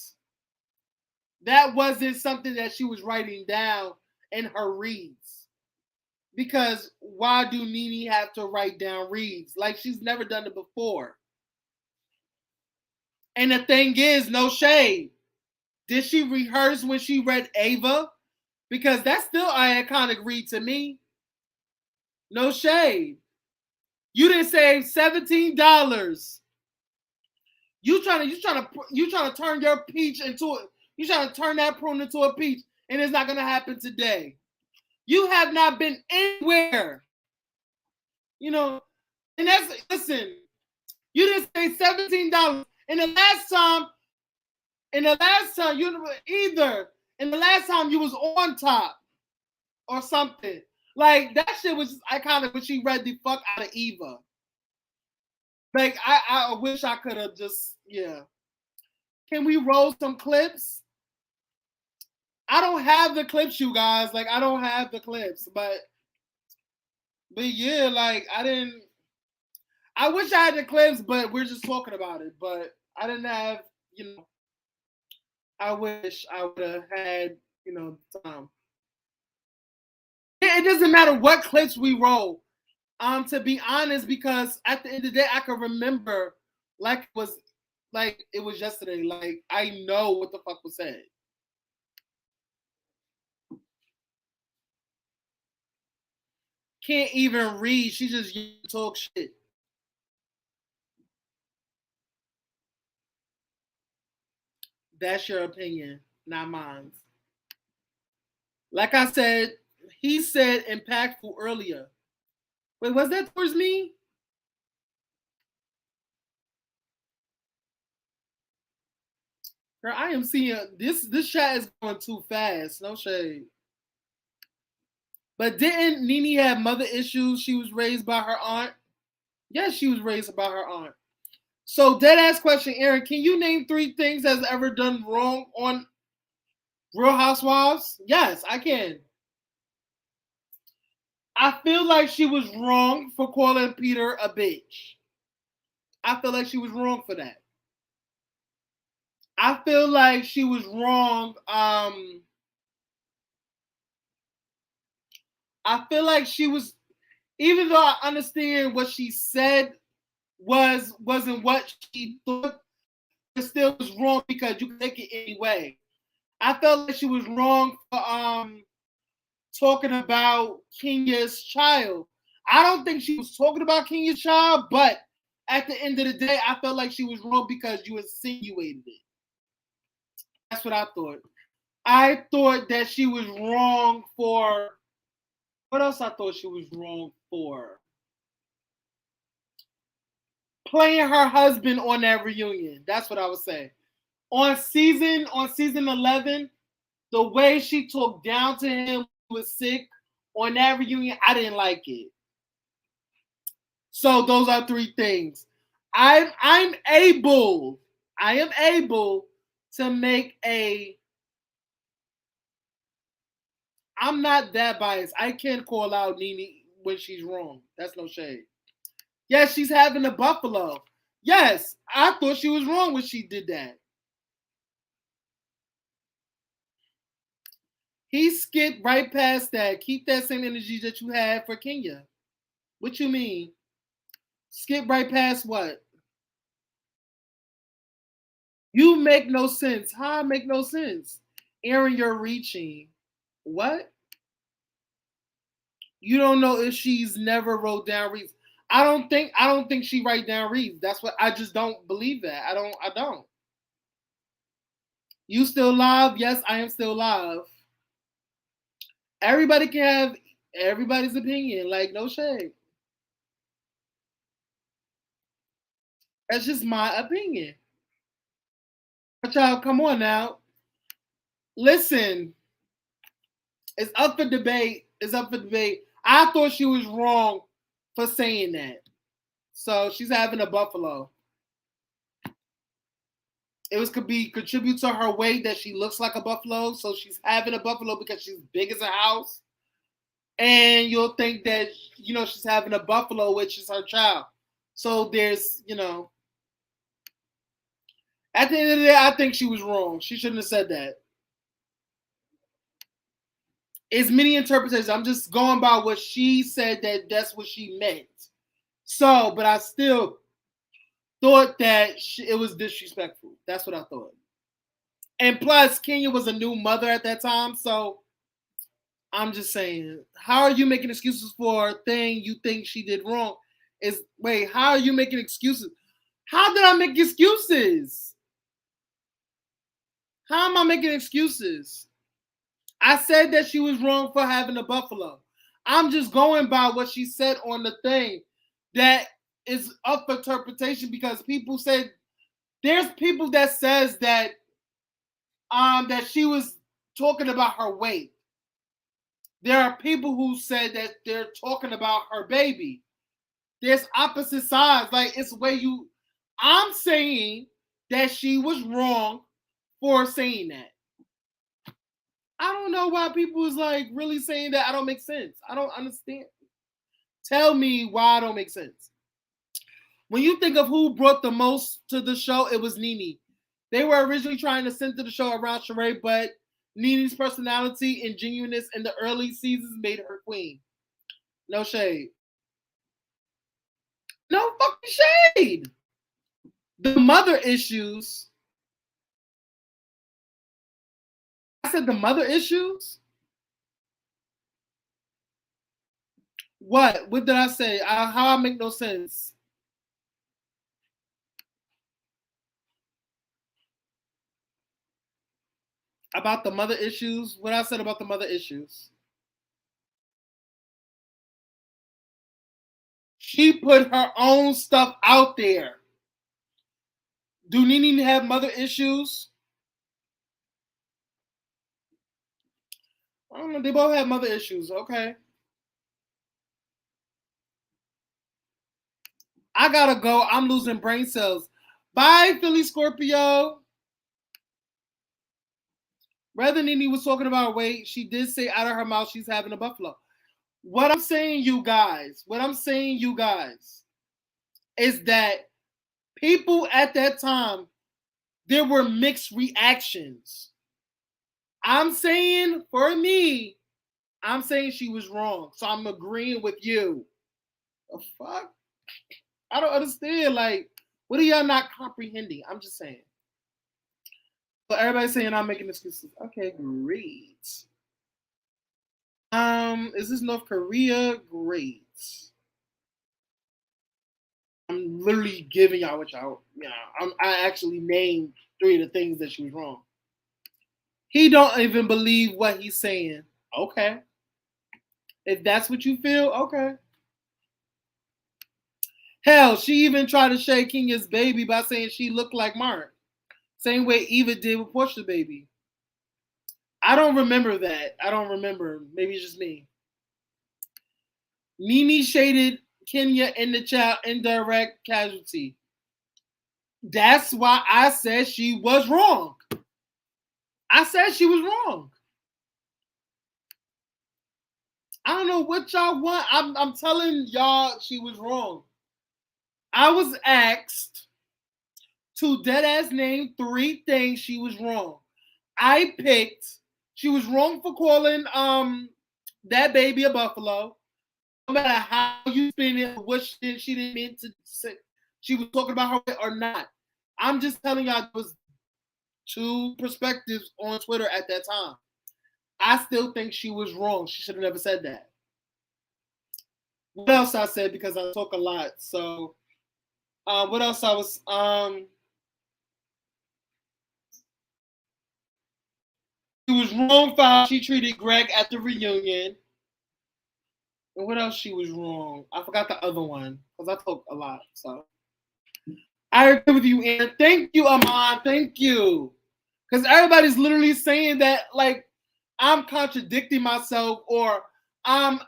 that wasn't something that she was writing down in her reads. Because why do Nene have to write down reads? Like, she's never done it before. And the thing is, no shade. Did she rehearse when she read Ava? Because that's still an iconic read to me. No shade. You didn't save $17. You trying to turn your peach into it. You trying to turn that prune into a peach, and it's not gonna happen today. You have not been anywhere. You know, and that's, listen. You didn't save $17. And the last time you was on top or something. Like, that shit was just iconic when she read the fuck out of Eva. Like, I wish I could have just, yeah. Can we roll some clips? I don't have the clips, you guys. Like, I don't have the clips, but yeah, like, I wish I had the clips, but we're just talking about it. But I didn't have, I wish I would have had, time. It doesn't matter what clips we roll. To be honest, because at the end of the day, I can remember like it was yesterday. Like, I know what the fuck was said. Can't even read. She just talk shit. That's your opinion, not mine. Like I said, he said impactful earlier. Wait, was that towards me? Girl, I am seeing this chat is going too fast. No shade. But didn't Nene have mother issues? She was raised by her aunt. Yes, she was raised by her aunt. So, dead ass question, Aaron. Can you name 3 things that's ever done wrong on Real Housewives? Yes, I can. I feel like she was wrong for calling Peter a bitch. I feel like she was wrong for that. I feel like she was wrong. I feel like she was, even though I understand what she said wasn't what she thought, it still was wrong because you can take it anyway. I felt like she was wrong for talking about Kenya's child. I don't think she was talking about Kenya's child, but at the end of the day, I felt like she was wrong because you insinuated it. That's what I thought. I thought that she was wrong for... What else I thought she was wrong for? playing her husband on that reunion. That's what I would say. On season 11, the way she talked down to him when he was sick on that reunion, I didn't like it. So those are three things. I am able to make a. I'm not that biased. I can't call out Nene when she's wrong. That's no shade. Yes, she's having a buffalo. Yes, I thought she was wrong when she did that. He skipped right past that. Keep that same energy that you had for Kenya. What you mean? Skip right past what? You make no sense. How I make no sense? Aaron, you're reaching. What? You don't know if she's never wrote down reads. I don't think she write down reads. That's what I just don't believe that. I don't. You still live? Yes, I am still live. Everybody can have everybody's opinion. Like, no shade. That's just my opinion. But y'all, come on now. Listen, it's up for debate. I thought she was wrong for saying that. So she's having a buffalo. It could be contribute to her weight that she looks like a buffalo. So she's having a buffalo because she's big as a house. And you'll think that, she's having a buffalo, which is her child. So there's, at the end of the day, I think she was wrong. She shouldn't have said that. It's many interpretations. I'm just going by what she said, that's what she meant. So, but I still thought that it was disrespectful. That's what I thought. And plus, Kenya was a new mother at that time. So, I'm just saying, how are you making excuses for a thing you think she did wrong? How are you making excuses? How did I make excuses? How am I making excuses? I said that she was wrong for having a buffalo. I'm just going by what she said on the thing that is up for interpretation because people said there's people that says that that she was talking about her weight. There are people who said that they're talking about her baby. There's opposite sides. Like it's the way you. I'm saying that she was wrong for saying that. I don't know why people is like really saying that I don't make sense. I don't understand. Tell me why I don't make sense. When you think of who brought the most to the show, it was Nene. They were originally trying to center the show around Sheree, but Nene's personality and genuineness in the early seasons made her queen. No shade. No fucking shade. The mother issues. I said the mother issues? What? What did I say? How I make no sense? About the mother issues? What I said about the mother issues? She put her own stuff out there. Do Nene have mother issues? I don't know. They both have mother issues. Okay. I gotta go. I'm losing brain cells. Bye, Philly Scorpio. Rather Nene was talking about weight, she did say out of her mouth she's having a buffalo. What I'm saying, you guys, is that people at that time, there were mixed reactions. I'm saying, for me, I'm saying she was wrong. So I'm agreeing with you. The fuck? I don't understand. Like, what are y'all not comprehending? I'm just saying. But everybody's saying I'm making excuses. Okay, great. Is this North Korea? Great. I'm literally giving y'all what y'all. I actually named 3 of the things that she was wrong. He don't even believe what he's saying. Okay. If that's what you feel, okay. Hell, she even tried to shade Kenya's baby by saying she looked like Mark. Same way Eva did with Portia's baby. I don't remember that. I don't remember. Maybe it's just me. Nene shaded Kenya in the chat, indirect casualty. That's why I said she was wrong. I said she was wrong. I don't know what y'all want. I'm telling y'all she was wrong. I was asked to deadass name 3 things she was wrong. I picked she was wrong for calling that baby a buffalo. No matter how you spin it, what she didn't mean to say, she was talking about her or not. I'm just telling y'all there was 2 perspectives on Twitter at that time. I still think she was wrong. She should have never said that. What else I said, because I talk a lot. So what else I was she was wrong for how she treated Greg at the reunion. And what else she was wrong? I forgot the other one because I talk a lot. So I agree with you, Aaron. Thank you, Amon. Thank you. Because everybody's literally saying that like I'm contradicting myself or I'm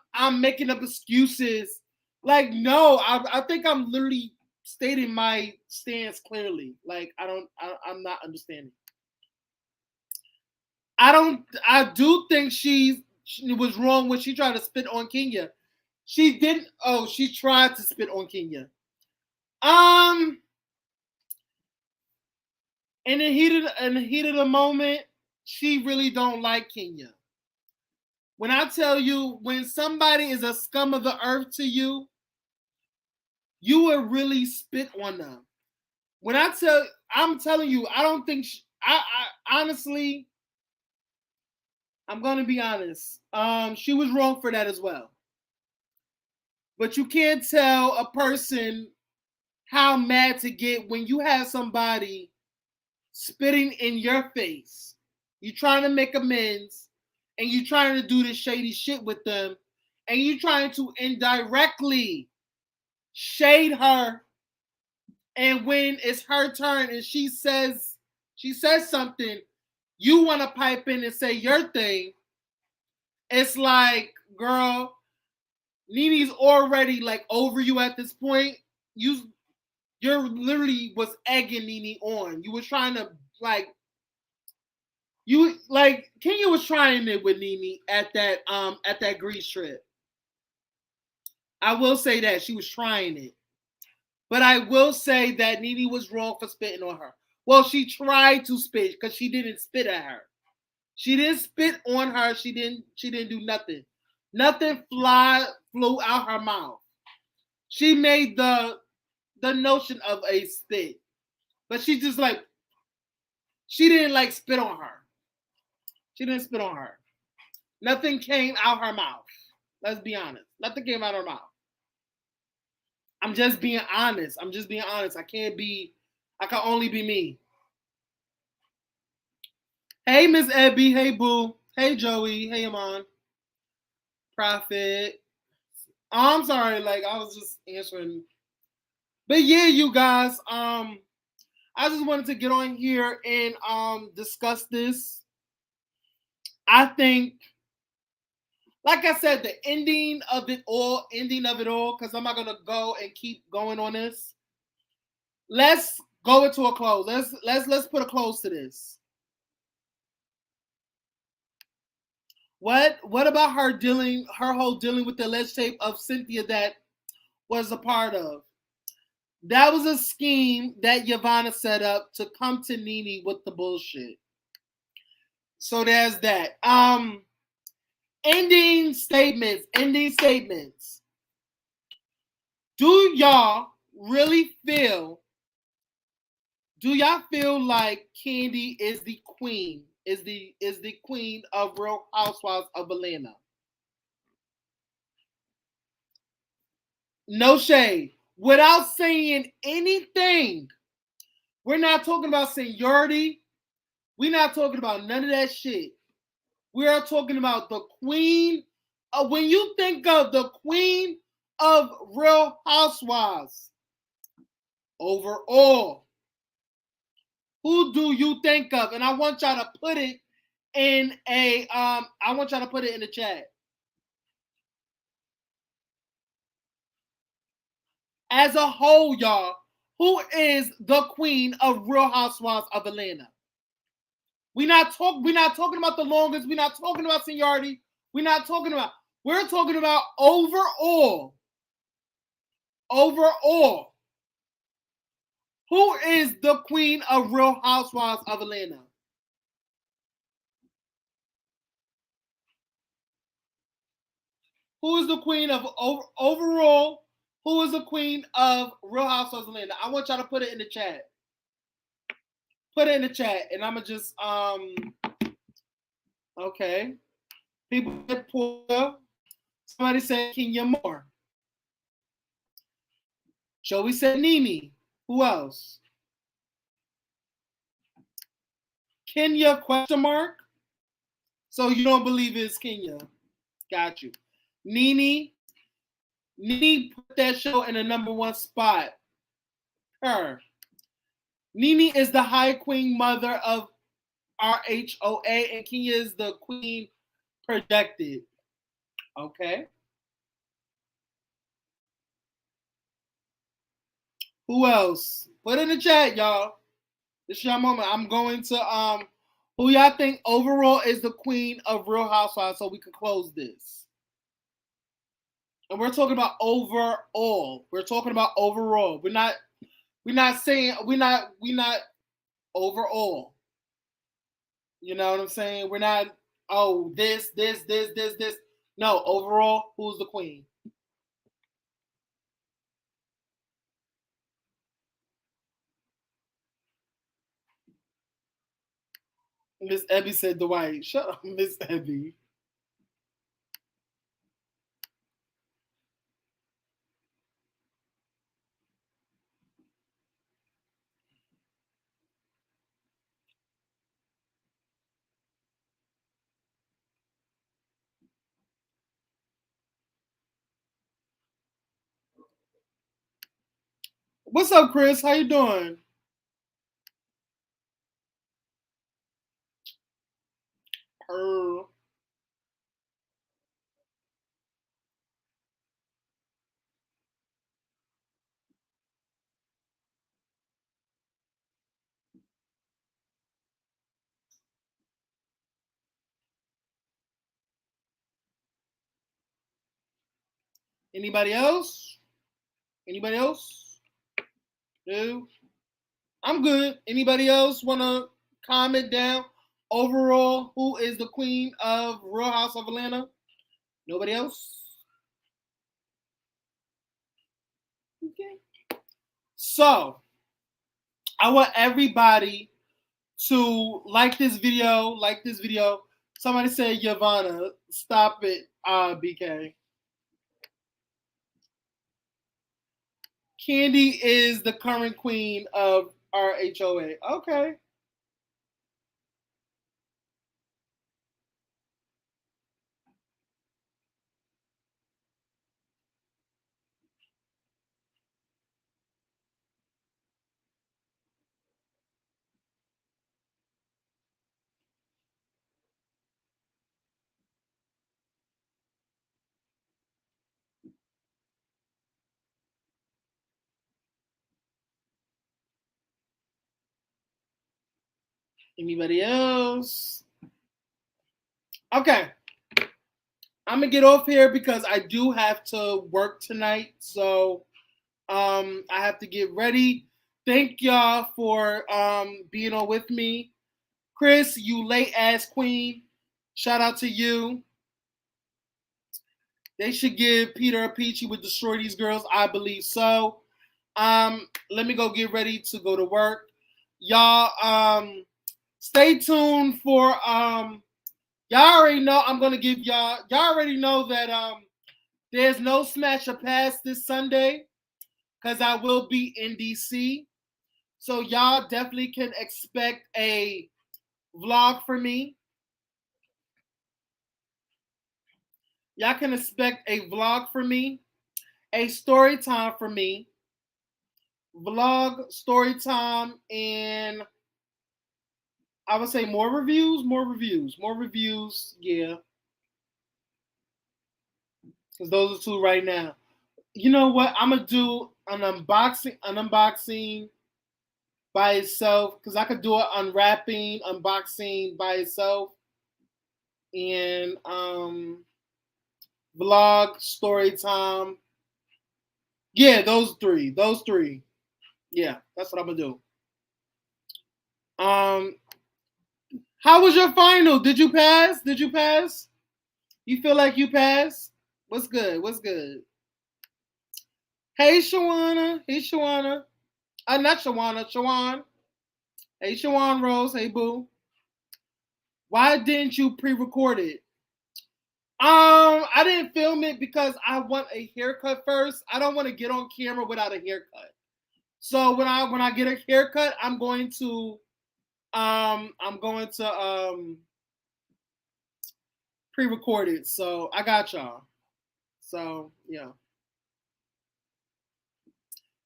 making up excuses. Like, no, I think I'm literally stating my stance clearly. Like, I'm not understanding. I do think she was wrong when she tried to spit on Kenya. She didn't. Oh, she tried to spit on Kenya. In the heat of the moment, she really don't like Kenya. When I tell you, when somebody is a scum of the earth to you, you will really spit on them. When I'm telling you, I don't think I honestly, I'm gonna be honest. She was wrong for that as well. But you can't tell a person how mad to get when you have somebody spitting in your face. You're trying to make amends, and you're trying to do this shady shit with them, and you're trying to indirectly shade her. And when it's her turn and she says something, you want to pipe in and say your thing. It's like, girl, Nene's already like over you at this point. You're literally was egging Nene on. You were trying to Kenya was trying it with Nene at that Greece trip. I will say that she was trying it. But I will say that Nene was wrong for spitting on her. Well, she tried to spit because she didn't spit at her. She didn't spit on her. She didn't do nothing. Nothing flew out her mouth. She made the notion of a spit. But she just she didn't spit on her. She didn't spit on her. Nothing came out her mouth. Let's be honest. Nothing came out her mouth. I'm just being honest. I can only be me. Hey, Miss Ebby. Hey, Boo. Hey, Joey. Hey, Amon. Prophet. Oh, I'm sorry. I was just answering. But yeah, you guys. I just wanted to get on here and discuss this. I think, like I said, the ending of it all, because I'm not gonna go and keep going on this. Let's go into a close. Let's put a close to this. What about her whole dealing with the alleged tape of Cynthia that was a part of? That was a scheme that Yvonne set up to come to Nene with the bullshit. So there's that. Ending statements. Do y'all feel like Kandi is the queen? Is the queen of Real Housewives of Atlanta? No shade. Without saying anything, we're not talking about seniority. We're not talking about none of that shit. We are talking about the queen. When you think of the queen of Real Housewives, overall. Who do you think of? And I want y'all to put it in the chat. As a whole, y'all, who is the queen of Real Housewives of Atlanta? We're not talking about the longest. We're not talking about seniority. We're talking about overall. Overall. Who is the queen of Real Housewives of Atlanta? Who is the queen of overall? Who is the queen of Real Housewives of Atlanta? I want y'all to put it in the chat. Put it in the chat, and I'm gonna just okay. People said Portia. Somebody said Kenya Moore. Joey said Nene. Who else? Kenya ? So you don't believe it's Kenya? Got you. Nene put that show in the #1 spot. Her. Nene is the High Queen mother of Rhoa, and Kenya is the queen projected. Okay. Who else? Put in the chat, y'all. This is your moment. I'm going to who y'all think overall is the queen of Real Housewives so we can close this. And we're talking about overall. We're talking about overall. We're not overall. You know what I'm saying? We're not, oh, this. No, overall, who's the queen? Miss Ebby said Dwight. Shut up, Miss Ebby. What's up, Chris? How you doing? Anybody else? Anybody else? No? I'm good. Anybody else want to comment down? Overall, who is the queen of Real House of Atlanta? Nobody else? Okay. So, I want everybody to like this video. Somebody said, Yavana, stop it, BK. Kandi is the current queen of Rhoa. Okay. Anybody else? Okay. I'm going to get off here because I do have to work tonight. So I have to get ready. Thank y'all for being on with me. Chris, you late ass queen. Shout out to you. They should give Peter a peach. He would destroy these girls. I believe so. Let me go get ready to go to work. Y'all, stay tuned for y'all already know I'm gonna give y'all already know that there's no Smash or Pass this Sunday because I will be in DC. So y'all definitely can expect a vlog for me. Y'all can expect a vlog for me, a story time for me, vlog, story time, and I would say more reviews. Yeah, because those are two right now. You know what? I'm gonna do an unboxing by itself because I could do an unboxing by itself, and vlog, story time. Yeah, those three. Yeah, that's what I'm gonna do. How was your final? Did you pass? You feel like you passed? What's good? Hey, Shawana. Not Shawana. Shawan. Hey, Shawan Rose. Hey, boo. Why didn't you pre-record it? I didn't film it because I want a haircut first. I don't want to get on camera without a haircut. So when I get a haircut, I'm going to pre-record it. So I got y'all. So yeah.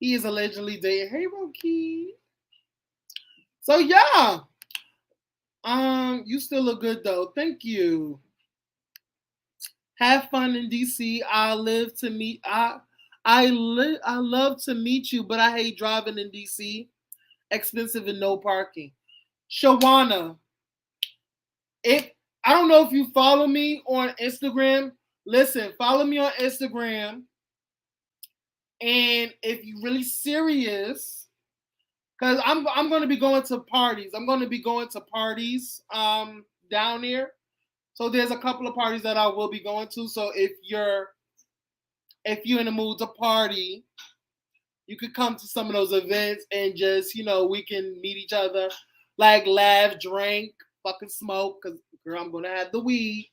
He is allegedly dating. Hey, Roki. So yeah. You still look good though. Thank you. Have fun in DC. I love to meet you, but I hate driving in DC. Expensive and no parking. Shawana, I don't know if you follow me on Instagram. Listen, follow me on Instagram. And if you're really serious, because I'm going to be going to parties. Down there. So there's a couple of parties that I will be going to. So if you're in the mood to party, you could come to some of those events and just, we can meet each other, like laugh, drink, fucking smoke. Because, girl, I'm going to have the weed.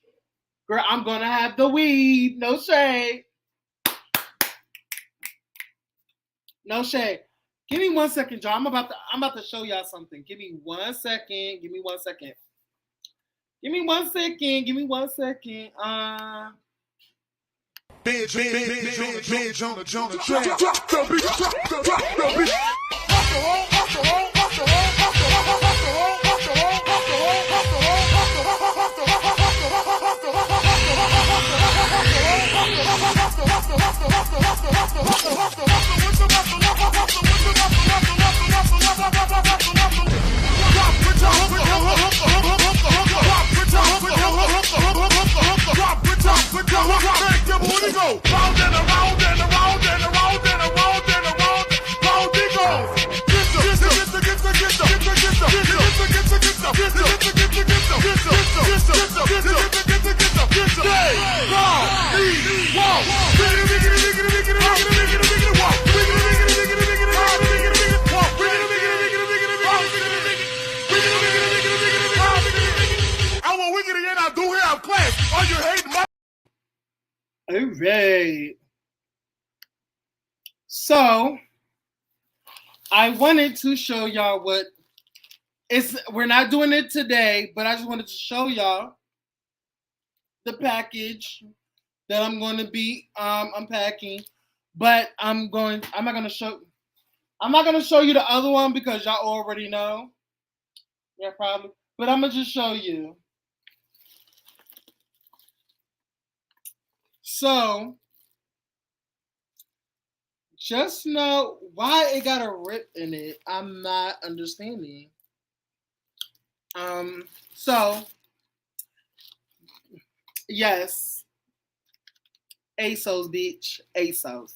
No shade. No shade. Give me 1 second, John. I'm about to show y'all something. Give me 1 second. Binge on the track. Drop the beat. All right. So I wanted to show y'all we're not doing it today, but I just wanted to show y'all the package that I'm going to be unpacking. But I'm not gonna show you the other one because y'all already know. Yeah, probably. But I'm gonna just show you. So just know why it got a rip in it. I'm not understanding. So yes, ASOS, bitch, ASOS.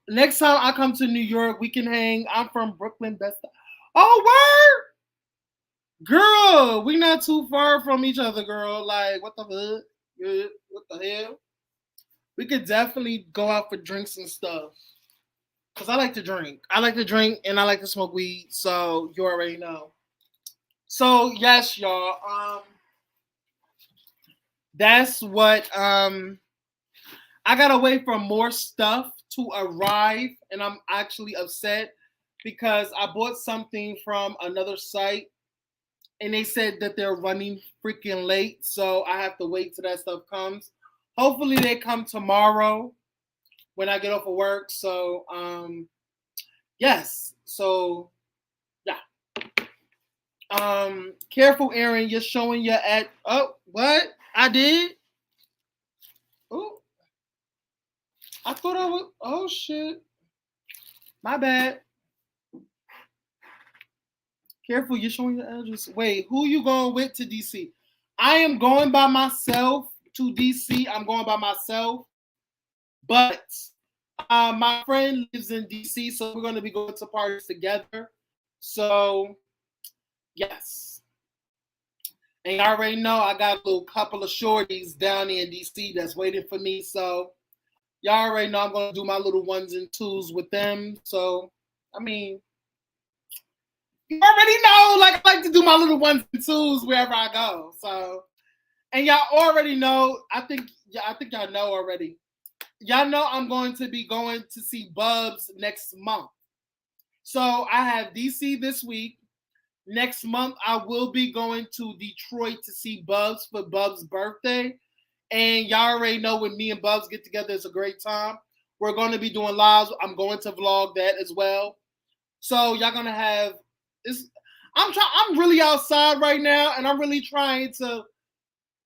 Next time I come to New York, we can hang. I'm from Brooklyn, best. Oh, word, girl, we not too far from each other, girl. Like, what the fuck? What the hell? We could definitely go out for drinks and stuff. Cause I like to drink. And I like to smoke weed. So you already know. So yes, y'all. That's what I gotta wait for more stuff to arrive, and I'm actually upset because I bought something from another site and they said that they're running freaking late. So I have to wait till that stuff comes. Hopefully they come tomorrow when I get off of work. So yes. So yeah. Careful, Aaron. You're showing your at. Oh, what? I did. Oh, I thought I was. Oh shit. My bad. Careful, you're showing your address. Wait, who you going with to DC? I am going by myself to DC. I'm going by myself. But my friend lives in DC, so we're going to be going to parties together. So, yes. And you already know I got a little couple of shorties down there in DC that's waiting for me. So, y'all already know I'm going to do my little ones and twos with them. So, I mean, you already know, like, I like to do my little ones and twos wherever I go. So, and y'all already know, I think y'all know already. Y'all know I'm going to be going to see Bubs next month. So I have DC this week. Next month, I will be going to Detroit to see Bubs for Bubs' birthday. And y'all already know when me and Bubs get together, it's a great time. We're going to be doing lives. I'm going to vlog that as well. So y'all gonna have this. I'm really outside right now, and I'm really trying to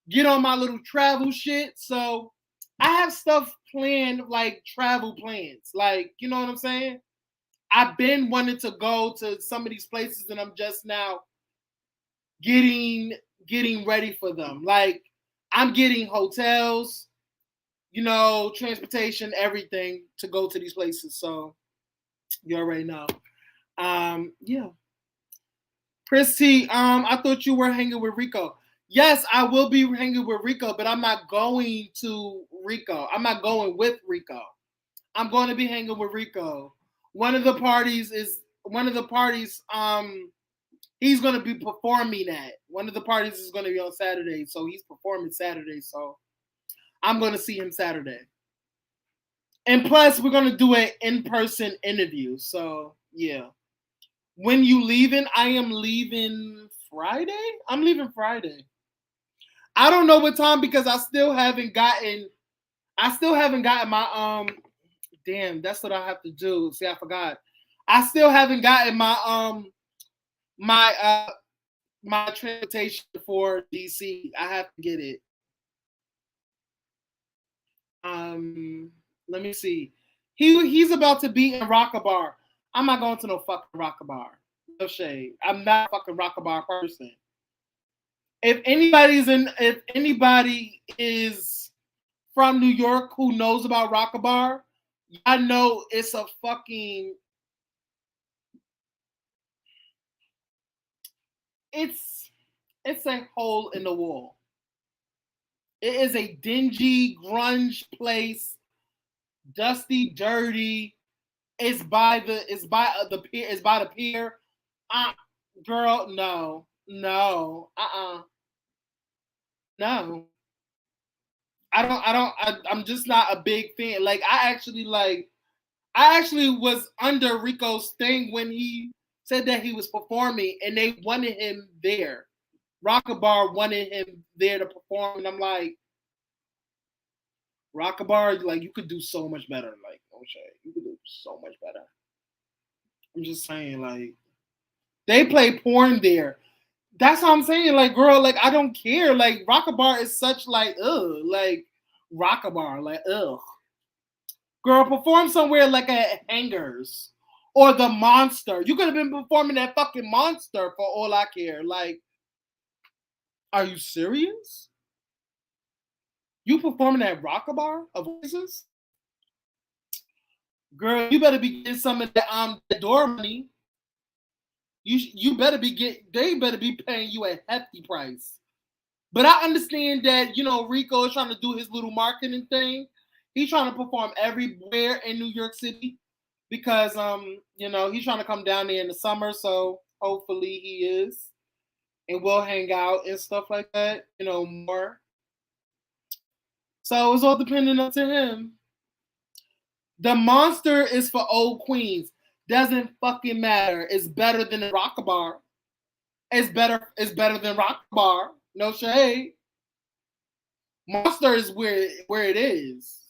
get on my little travel shit. So I have stuff planned, like travel plans. Like, you know what I'm saying? I've been wanting to go to some of these places, and I'm just now getting ready for them. Like, I'm getting hotels, you know, transportation, everything to go to these places. So you already know. Yeah. Christy, I thought you were hanging with Rico. Yes, I will be hanging with Rico, but I'm not going to Rico. I'm not going with Rico. I'm going to be hanging with Rico. One of the parties, he's going to be performing at. One of the parties is going to be on Saturday, so he's performing Saturday, so I'm going to see him Saturday. And plus, we're going to do an in-person interview, so yeah. When you leaving? I am leaving Friday. I'm leaving Friday. I don't know what time because I still haven't gotten my damn, that's what I have to do. See, I forgot. I still haven't gotten my my transportation for DC. I have to get it. Let me see. He's about to be in Rockabar. I'm not going to no fucking Rockabar. No shade. I'm not a fucking Rockabar person. If anybody is from New York who knows about Rockabar, I know it's a fucking it's a hole in the wall. It is a dingy grunge place, dusty, dirty. It's by the pier. It's by the pier. Girl, no, no, no. I'm just not a big fan. Like, I actually was under Rico's thing when he said that he was performing, and they wanted him there. Rockabar wanted him there to perform, and I'm like, Rockabar, like, you could do so much better. Like, okay, you could do so much better. I'm just saying, like, they play porn there. That's what I'm saying. Like, girl, like, I don't care. Like, Rockabar is such, like, ugh. Like, Rockabar, like, ugh. Girl, perform somewhere like at Hangers or the Monster. You could have been performing that fucking Monster for all I care. Like, are you serious? You performing at Rockabar of Voices? Girl, you better be getting some of the door money. You better be they better be paying you a hefty price. But I understand that, you know, Rico is trying to do his little marketing thing. He's trying to perform everywhere in New York City because you know, he's trying to come down there in the summer, so hopefully he is. And we'll hang out and stuff like that, you know, more. So it's all dependent up to him. The Monster is for old queens. Doesn't fucking matter. It's better than the Rockabar. It's better than Rockabar. No shade. Monster is where it is.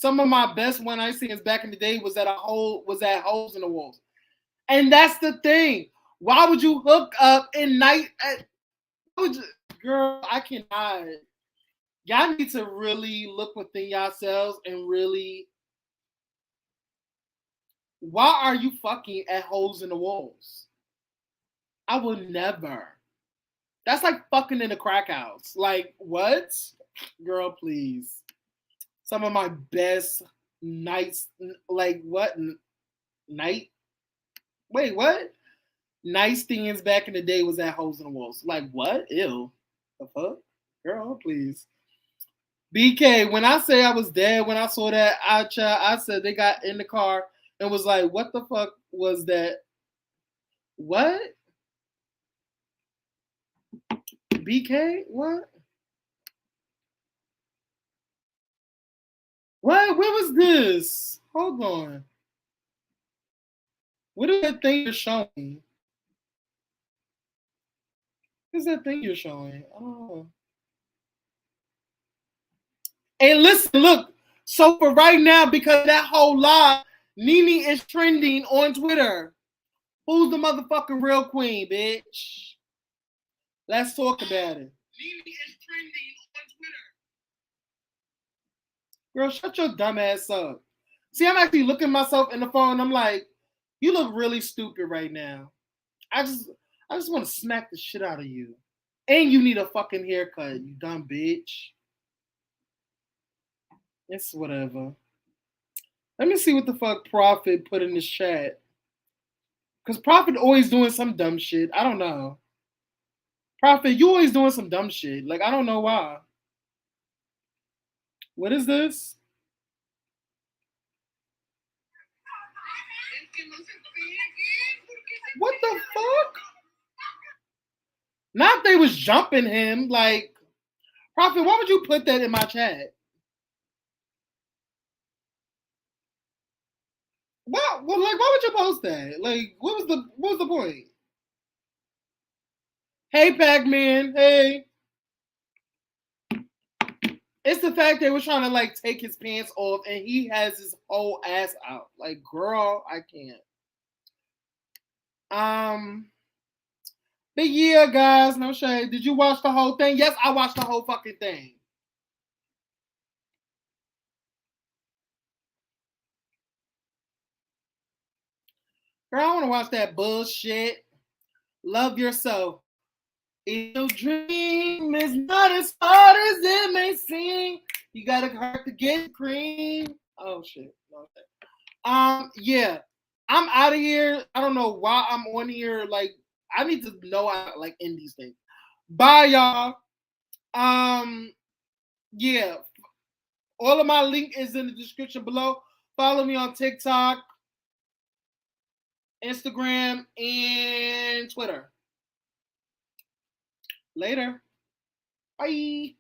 some of my best one night stands back in the day was at holes in the walls. And that's the thing. Why would you hook up in night? Girl, I cannot. Y'all need to really look within yourselves and really. Why are you fucking at holes in the walls? I would never. That's like fucking in a crack house. Like, what? Girl, please. Some of my best nights, like what? Night? Wait, what? Nightstands back in the day was at holes in the walls. Like, what? Ew. The fuck? Girl, please. BK, when I say I was dead, when I saw that, I said they got in the car and was like, what the fuck was that? What? BK? What? What? Where was this? Hold on. What is that thing you're showing? What is that thing you're showing? Oh. Hey, listen, look. So for right now, because that whole lie, Nene is trending on Twitter. Who's the motherfucking real queen, bitch? Let's talk about it. Nene is trending on Twitter. Girl, shut your dumb ass up. See, I'm actually looking myself in the phone and I'm like, you look really stupid right now. I just want to smack the shit out of you. And you need a fucking haircut, you dumb bitch. It's whatever. Let me see what the fuck Prophet put in this chat. Because Prophet always doing some dumb shit. I don't know. Prophet, you always doing some dumb shit. Like, I don't know why. What is this? What the fuck? Not they was jumping him. Like, Prophet, why would you put that in my chat? What? Well, like, why would you post that? Like, what was the point? Hey, Pac-Man. Hey. It's the fact they were trying to like take his pants off and he has his whole ass out. Like, girl, I can't. But yeah, guys, no shade. Did you watch the whole thing? Yes, I watched the whole fucking thing. Girl, I want to watch that bullshit. Love yourself. If your dream is not as hard as it may seem, you gotta hurt to get cream. Oh shit. Okay. Yeah. I'm out of here. I don't know why I'm on here. Like, I need to know how to like end these things. Bye, y'all. Yeah. All of my link is in the description below. Follow me on TikTok, Instagram, and Twitter. Later. Bye.